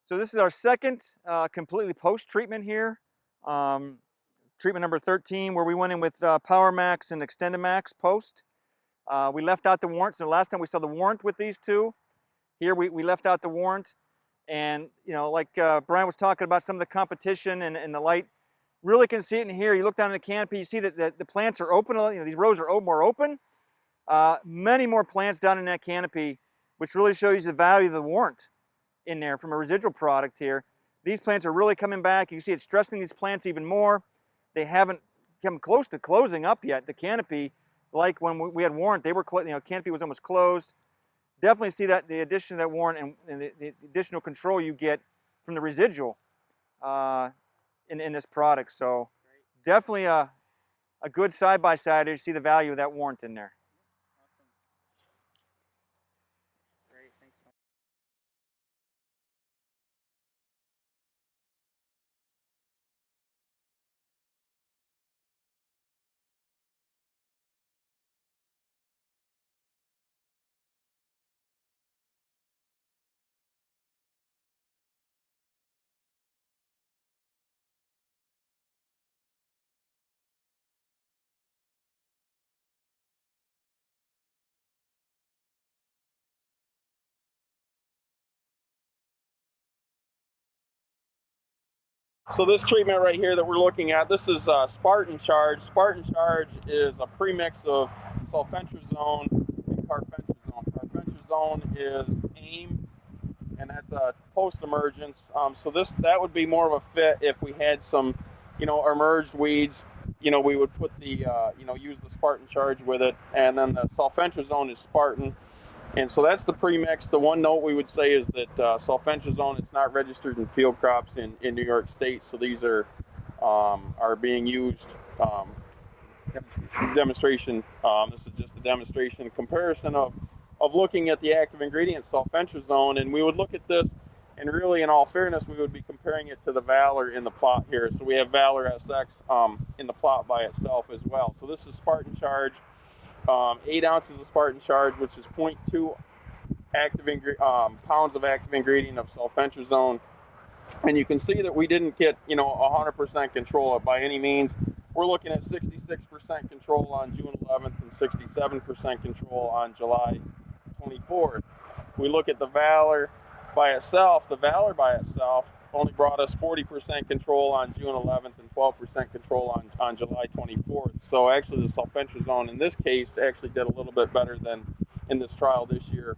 So this is our second completely post-treatment here. Treatment number 13, where we went in with PowerMax and XtendiMax post. We left out the Warrant. So last time we saw the Warrant with these two. Here we left out the Warrant. And like Brian was talking about some of the competition and the light, really can see it in here. You look down in the canopy, you see that the plants are open. These rows are more open. Many more plants down in that canopy, which really shows you the value of the Warrant in there from a residual product here. These plants are really coming back. You can see it's stressing these plants even more. They haven't come close to closing up yet. The canopy, like when we had Warrant, they were canopy was almost closed. Definitely see that the addition of that Warrant and the additional control you get from the residual in this product. So definitely a good side-by-side to see the value of that Warrant in there. So this treatment right here that we're looking at, this is Spartan Charge. Spartan Charge is a premix of sulfentrazone and carfentrazone. Carfentrazone is AIM, and that's a post-emergence. So that would be more of a fit if we had some, emerged weeds. We would put the, use the Spartan Charge with it, and then the sulfentrazone is Spartan. And so that's the premix. The one note we would say is that sulfentrazone is not registered in field crops in New York State. So these are being used demonstration. This is just a demonstration comparison of looking at the active ingredient sulfentrazone, and we would look at this, and really, in all fairness, we would be comparing it to the Valor in the plot here. So we have Valor SX in the plot by itself as well. So this is Spartan Charge. 8 ounces of Spartan Charge, which is 0.2 pounds of active ingredient of sulfentrazone. And you can see that we didn't get 100% control by any means. We're looking at 66% control on June 11th and 67% control on July 24th. We look at the Valor by itself. The Valor by itself only brought us 40% control on June 11th and 12% control on July 24th. So actually the sulfentrazone in this case actually did a little bit better than in this trial this year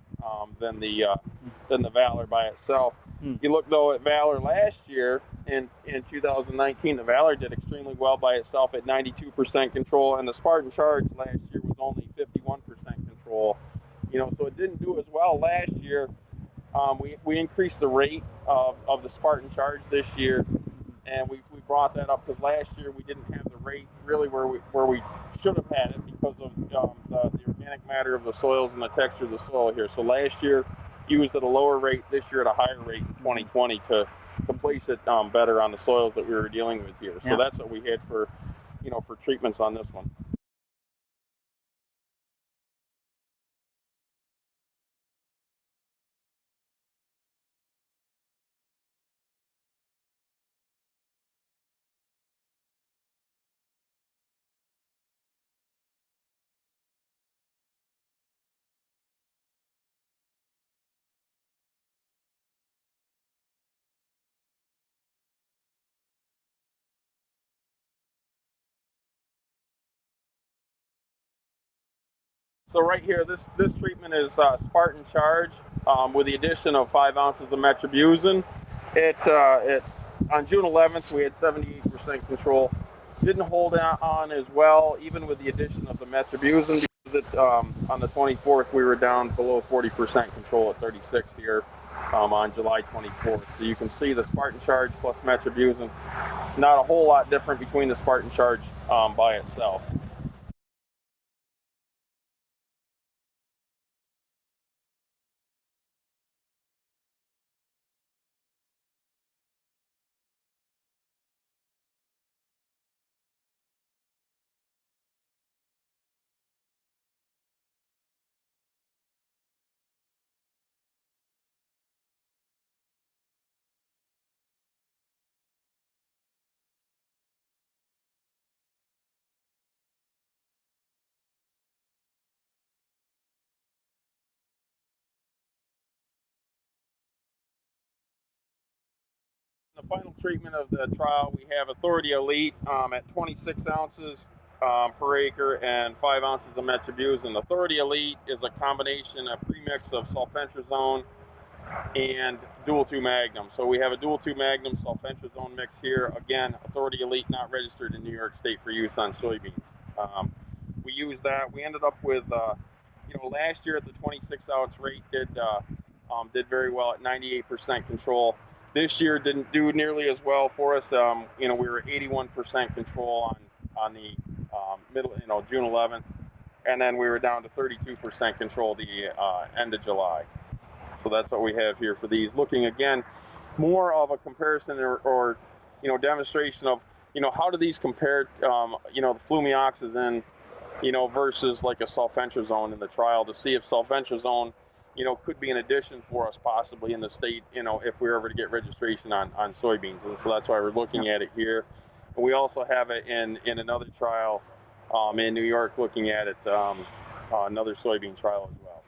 than the Valor by itself. You look though at Valor last year in 2019, the Valor did extremely well by itself at 92% control, and the Spartan Charge last year was only 51% control. So it didn't do as well last year. We increased the rate of the Spartan Charge this year, and we brought that up because last year we didn't have the rate really where we should have had it because of the organic matter of the soils and the texture of the soil here. So last year used at a lower rate, this year at a higher rate in 2020 to place it better on the soils that we were dealing with here. So that's what we had for treatments on this one. So right here, this treatment is Spartan Charge with the addition of 5 ounces of metribuzin. On June 11th, we had 78% control. Didn't hold on as well, even with the addition of the metribuzin, because on the 24th, we were down below 40% control at 36 here on July 24th. So you can see the Spartan Charge plus metribuzin, not a whole lot different between the Spartan Charge by itself. The final treatment of the trial, we have Authority Elite at 26 ounces per acre and 5 ounces of metribuzin. Authority Elite is a combination, a premix of sulfentrazone and dual 2 magnum. So we have a dual 2 magnum sulfentrazone mix here. Again, Authority Elite not registered in New York State for use on soybeans. We used that. We ended up with, last year at the 26 ounce rate did very well at 98% control. This year didn't do nearly as well for us. We were 81% control on the June 11th, and then we were down to 32% control the end of July. So that's what we have here for these. Looking again, more of a comparison or demonstration of how do these compare the flumioxazin versus like a sulfentrazone in the trial to see if sulfentrazone could be an addition for us possibly in the state, if we were ever to get registration on soybeans. And so that's why we're looking at it here. And we also have it in another trial in New York, looking at it, another soybean trial as well.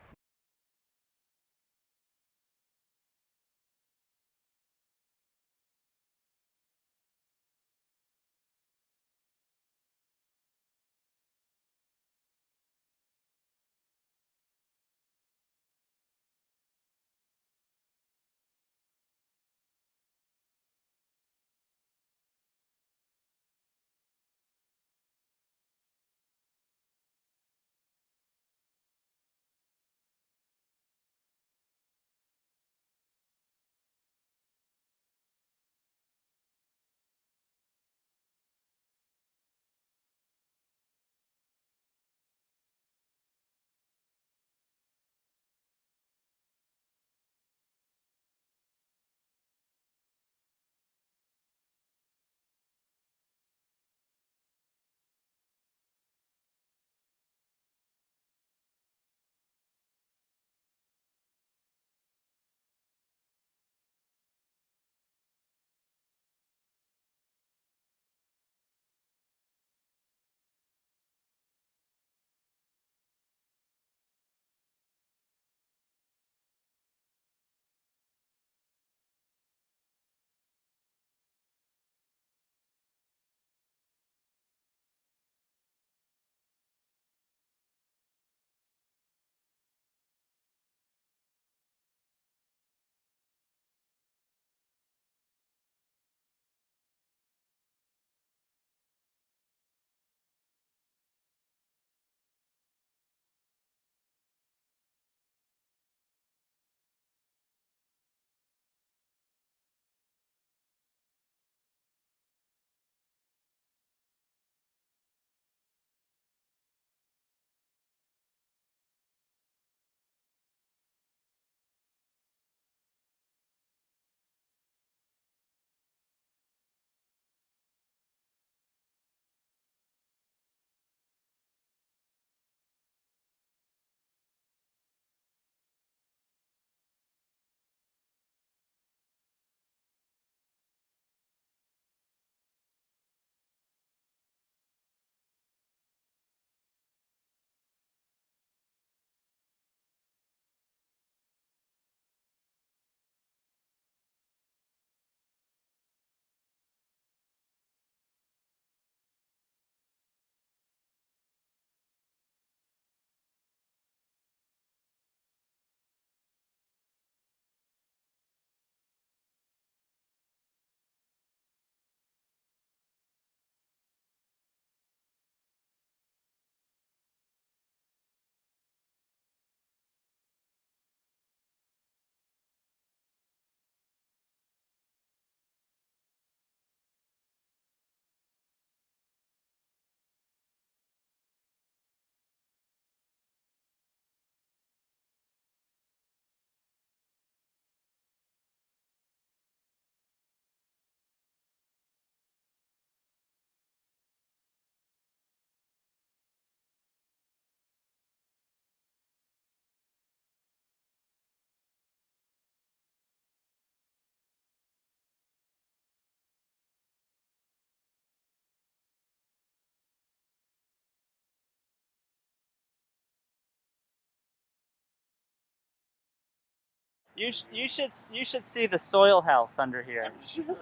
You should see the soil health under here. I'm sure.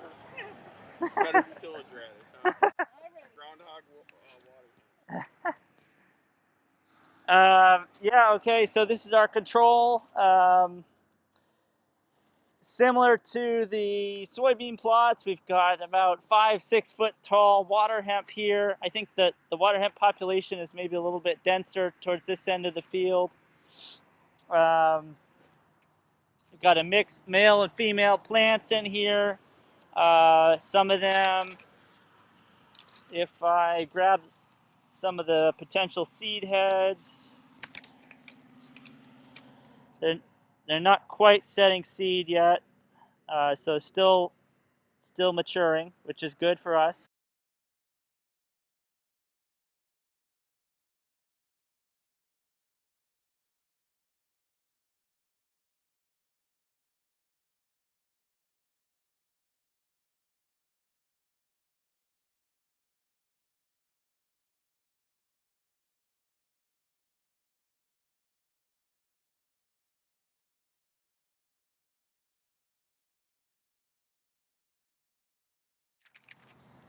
Better than tillage radish, huh? Groundhog water. Yeah, okay, so this is our control. Similar to the soybean plots, we've got about 5-6 foot tall water hemp here. I think that the water hemp population is maybe a little bit denser towards this end of the field. We've got a mixed male and female plants in here. Some of them, if I grab some of the potential seed heads, they're not quite setting seed yet, so still maturing, which is good for us.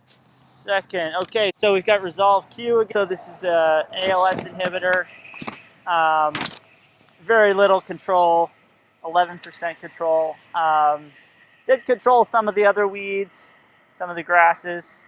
Second, okay, so we've got Resolve Q. So this is a ALS inhibitor. Very little control, 11% control. Did control some of the other weeds, some of the grasses.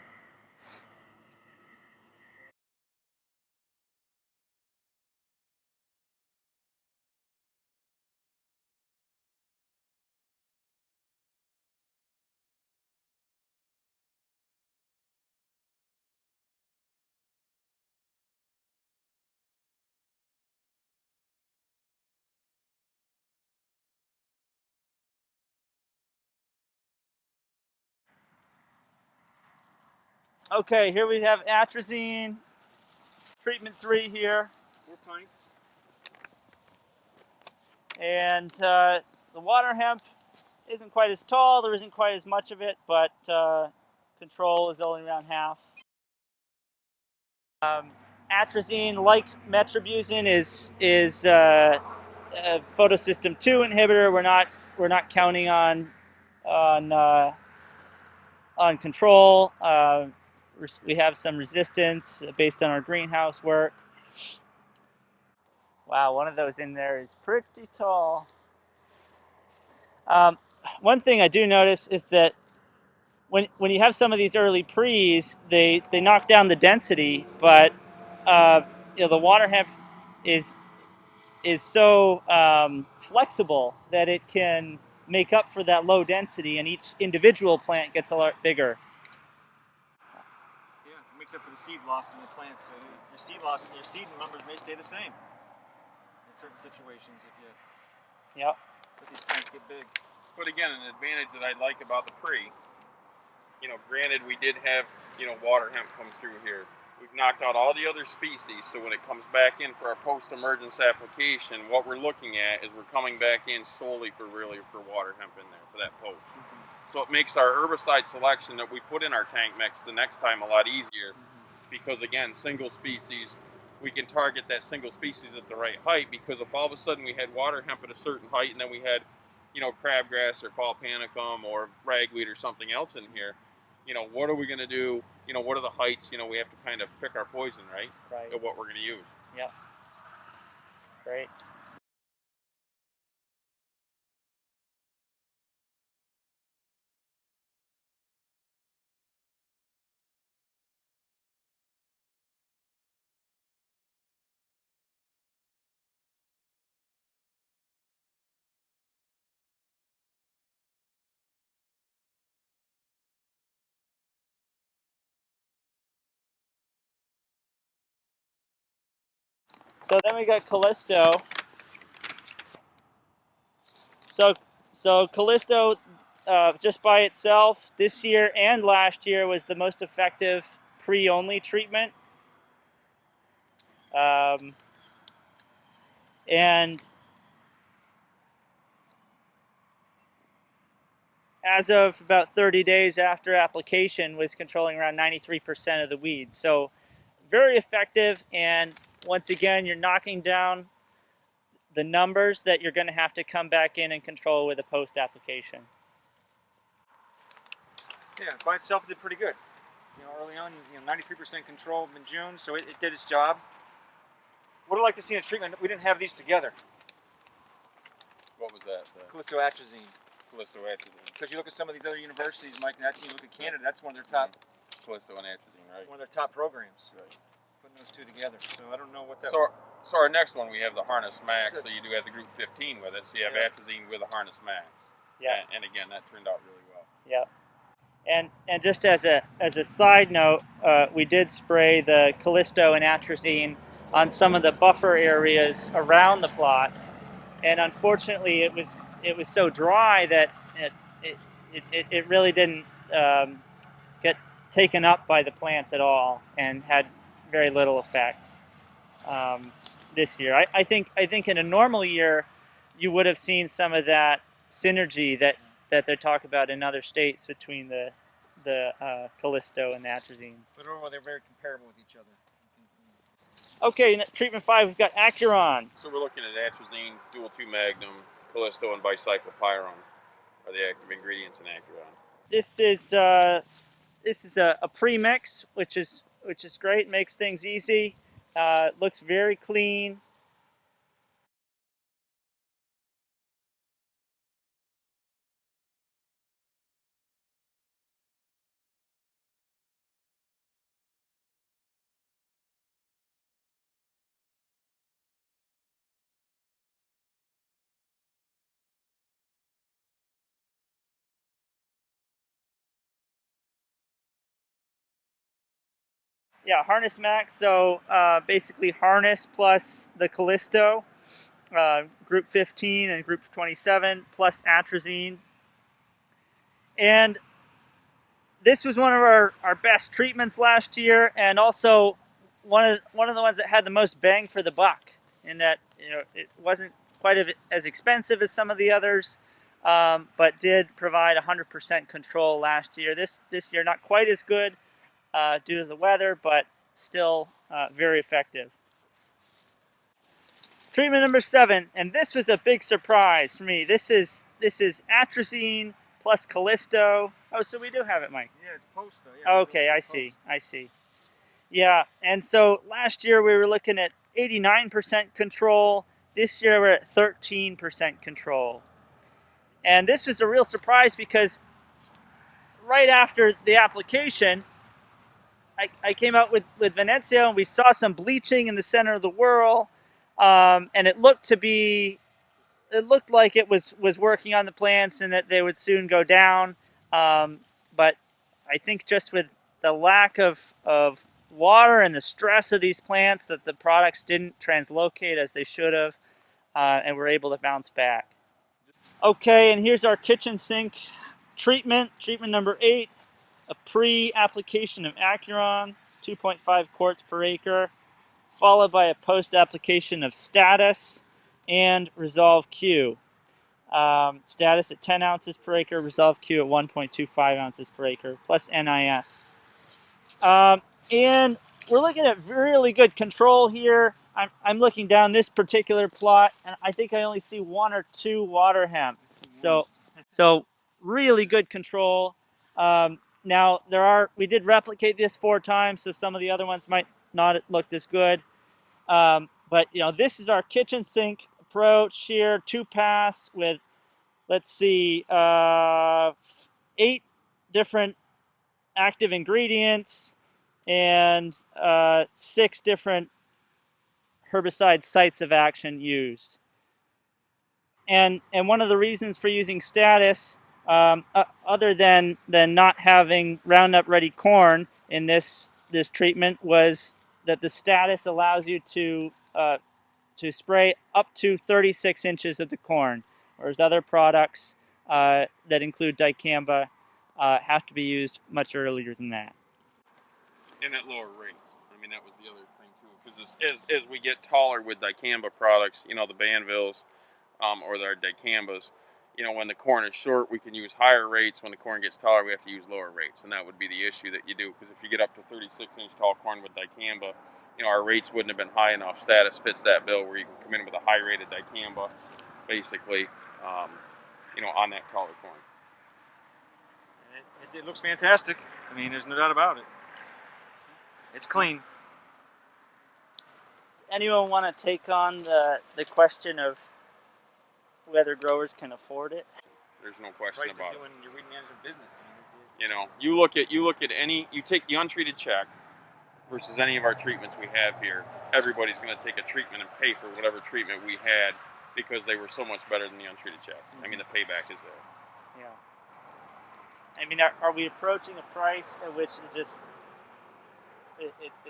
Okay, here we have atrazine, treatment 3 here. 4 pints. And the water hemp isn't quite as tall, there isn't quite as much of it, but control is only around half. Atrazine, like metribuzin, is a photosystem 2 inhibitor. We're not counting on control. We have some resistance based on our greenhouse work. Wow, one of those in there is pretty tall. One thing I do notice is that when you have some of these early pre's, they knock down the density, but the water hemp is so flexible that it can make up for that low density, and each individual plant gets a lot bigger. Yeah, it makes up for the seed loss in the plants. So your seed loss, your seed numbers may stay the same in certain situations if you Yep. let these plants get big. But again, an advantage that I like about the pre, granted we did have, water hemp come through here. We've knocked out all the other species, so when it comes back in for our post-emergence application, what we're looking at is we're coming back in solely for water hemp in there, for that post. So it makes our herbicide selection that we put in our tank mix the next time a lot easier, because again, single species, we can target that single species at the right height, because if all of a sudden we had water hemp at a certain height and then we had, crabgrass or fall panicum or ragweed or something else in here, what are we going to do? What are the heights? We have to kind of pick our poison, right? Right. Of what we're going to use. Yep. Great. So then we got Callisto. So Callisto, just by itself, this year and last year, was the most effective pre-only treatment. And as of about 30 days after application, was controlling around 93% of the weeds. So very effective, and once again, you're knocking down the numbers that you're going to have to come back in and control with a post application. Yeah, by itself it did pretty good. Early on, 93% control in June, so it did its job. What I'd like to see in treatment, we didn't have these together. What was that? Callisto atrazine. Callisto atrazine. Because you look at some of these other universities, Mike, and you look at Canada, that's one of their top. Callisto and atrazine, right? One of their top programs. Right. Putting those two together. So I don't know what that. So our next one, we have the Harness Max. So you do have the Group 15 with it. So you have atrazine with the Harness Max. Yeah. And again, that turned out really well. Yeah. And just as a side note, we did spray the Callisto and atrazine on some of the buffer areas around the plots, and unfortunately it was so dry that it really didn't get taken up by the plants at all, and had very little effect this year. I think in a normal year you would have seen some of that synergy that they talk about in other states between the Callisto and the atrazine. But overall, they're very comparable with each other. Okay, in treatment 5, we've got Acuron. So we're looking at atrazine, dual 2 magnum, Callisto, and bicyclopyron are the active ingredients in Acuron. This is a pre-mix, which is great. Makes things easy. Looks very clean. Yeah, Harness Max, so basically Harness plus the Callisto, Group 15 and Group 27, plus atrazine. And this was one of our best treatments last year, and also one of the ones that had the most bang for the buck, in that it wasn't quite as expensive as some of the others, but did provide 100% control last year. This year not quite as good, due to the weather, but still very effective. Treatment number 7, and this was a big surprise for me. This is atrazine plus Callisto. Oh, so we do have it, Mike. Yeah, it's post though. Yeah, okay, I see. Yeah, and so last year we were looking at 89% control. This year we're at 13% control. And this was a real surprise because right after the application, I came out with Venezia, and we saw some bleaching in the center of the whirl, and it looked like it was working on the plants and that they would soon go down. But I think just with the lack of water and the stress of these plants, that the products didn't translocate as they should have, and were able to bounce back. Okay, and here's our kitchen sink treatment number 8. A pre-application of Acuron, 2.5 quarts per acre, followed by a post-application of Status and Resolve Q. Status at 10 ounces per acre, Resolve Q at 1.25 ounces per acre, plus NIS. And we're looking at really good control here. I'm looking down this particular plot, and I think I only see 1 or 2 water hemp. So really good control. Now we did replicate this 4 times, so some of the other ones might not look as good. But this is our kitchen sink approach here, 2-pass with, let's see, 8 different active ingredients and 6 different herbicide sites of action used. And one of the reasons for using Status, other than not having Roundup Ready corn in this treatment, was that the Status allows you to spray up to 36 inches of the corn, whereas other products that include dicamba have to be used much earlier than that. And at lower rates. I mean, that was the other thing too, because as we get taller with dicamba products, the Banvilles or their dicambas, when the corn is short, we can use higher rates. When the corn gets taller, we have to use lower rates, and that would be the issue that you do, because if you get up to 36-inch tall corn with dicamba, our rates wouldn't have been high enough. Status fits that bill where you can come in with a high rated dicamba, basically, on that collar corn. It looks fantastic. I mean, there's no doubt about it. It's clean. Anyone want to take on the question of whether growers can afford it? There's no question Price about of it. doing your weed management business. You take the untreated check versus any of our treatments we have here. Everybody's going to take a treatment and pay for whatever treatment we had because they were so much better than the untreated check. I mean, the payback is there. Yeah. I mean, are we approaching a price at which it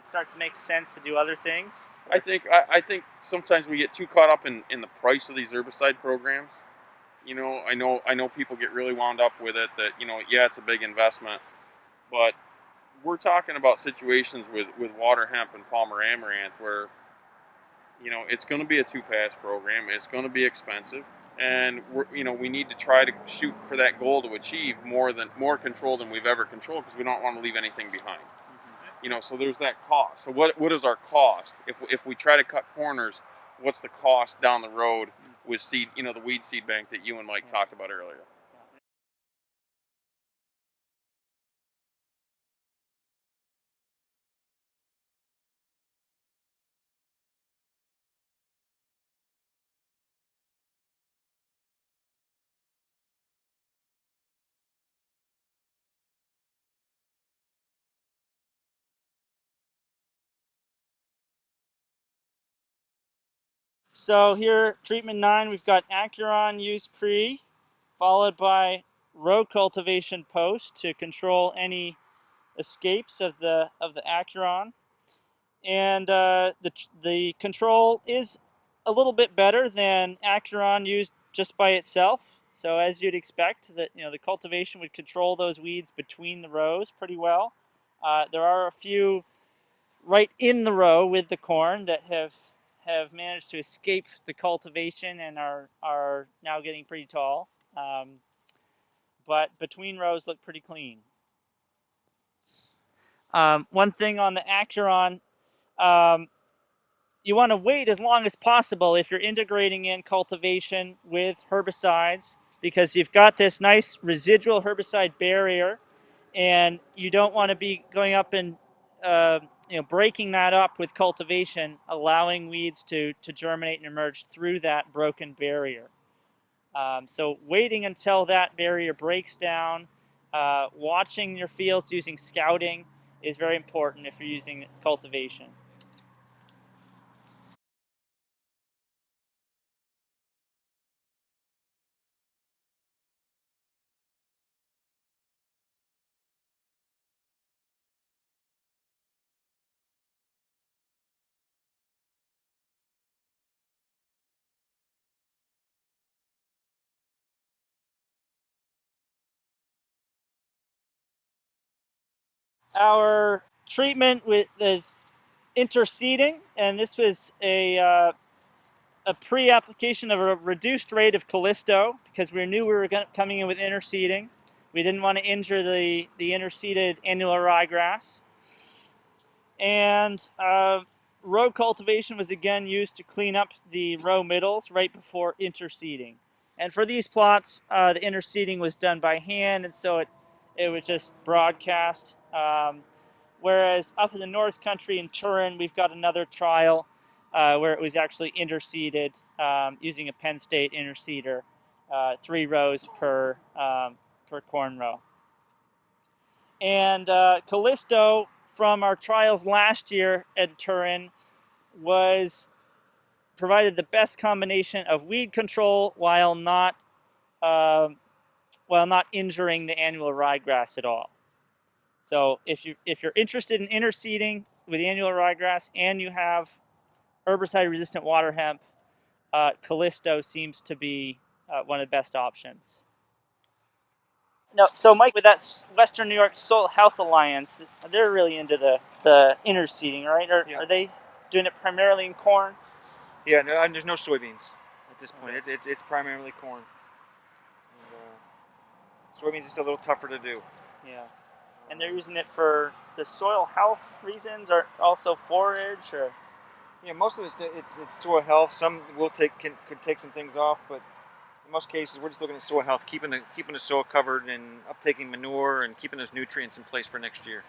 starts to make sense to do other things? I think sometimes we get too caught up in the price of these herbicide programs. I know people get really wound up with it that, it's a big investment, but we're talking about situations with water hemp and Palmer Amaranth where, it's going to be a 2-pass program. It's going to be expensive, and we need to try to shoot for that goal to achieve more control than we've ever controlled because we don't want to leave anything behind. So there's that cost. So what is our cost if we try to cut corners? What's the cost down the road with seed? The weed seed bank that you and Mike talked about earlier. So here, treatment 9, we've got Acuron use pre, followed by row cultivation post to control any escapes of the Acuron. And the control is a little bit better than Acuron used just by itself. So as you'd expect, that the cultivation would control those weeds between the rows pretty well. There are a few right in the row with the corn that have managed to escape the cultivation and are now getting pretty tall. But between rows look pretty clean. One thing on the Acuron, you want to wait as long as possible if you're integrating in cultivation with herbicides because you've got this nice residual herbicide barrier and you don't want to be going up and breaking that up with cultivation, allowing weeds to germinate and emerge through that broken barrier. So waiting until that barrier breaks down, watching your fields using scouting is very important if you're using cultivation. Our treatment with interseeding, and this was a pre-application of a reduced rate of Callisto because we knew we were coming in with interseeding. We didn't want to injure the interseeded annular ryegrass. And row cultivation was again used to clean up the row middles right before interseeding. And for these plots, the interseeding was done by hand, and so it was just broadcast. Whereas up in the North Country in Turin, we've got another trial where it was actually interseeded using a Penn State interseeder, 3 rows per corn row. And Callisto, from our trials last year at Turin, provided the best combination of weed control while not injuring the annular ryegrass at all. So if you're interested in interseeding with the annular ryegrass and you have herbicide-resistant water hemp, Callisto seems to be one of the best options. No, so Mike, with that Western New York Soil Health Alliance, they're really into the interseeding, right? Are they doing it primarily in corn? Yeah, no, and there's no soybeans at this point. Okay. It's primarily corn. And, soybeans is a little tougher to do. Yeah, and they're using it for the soil health reasons, or also forage, or? Yeah, most of it's soil health. Some will could take some things off, but in most cases we're just looking at soil health, keeping the soil covered and uptaking manure and keeping those nutrients in place for next year.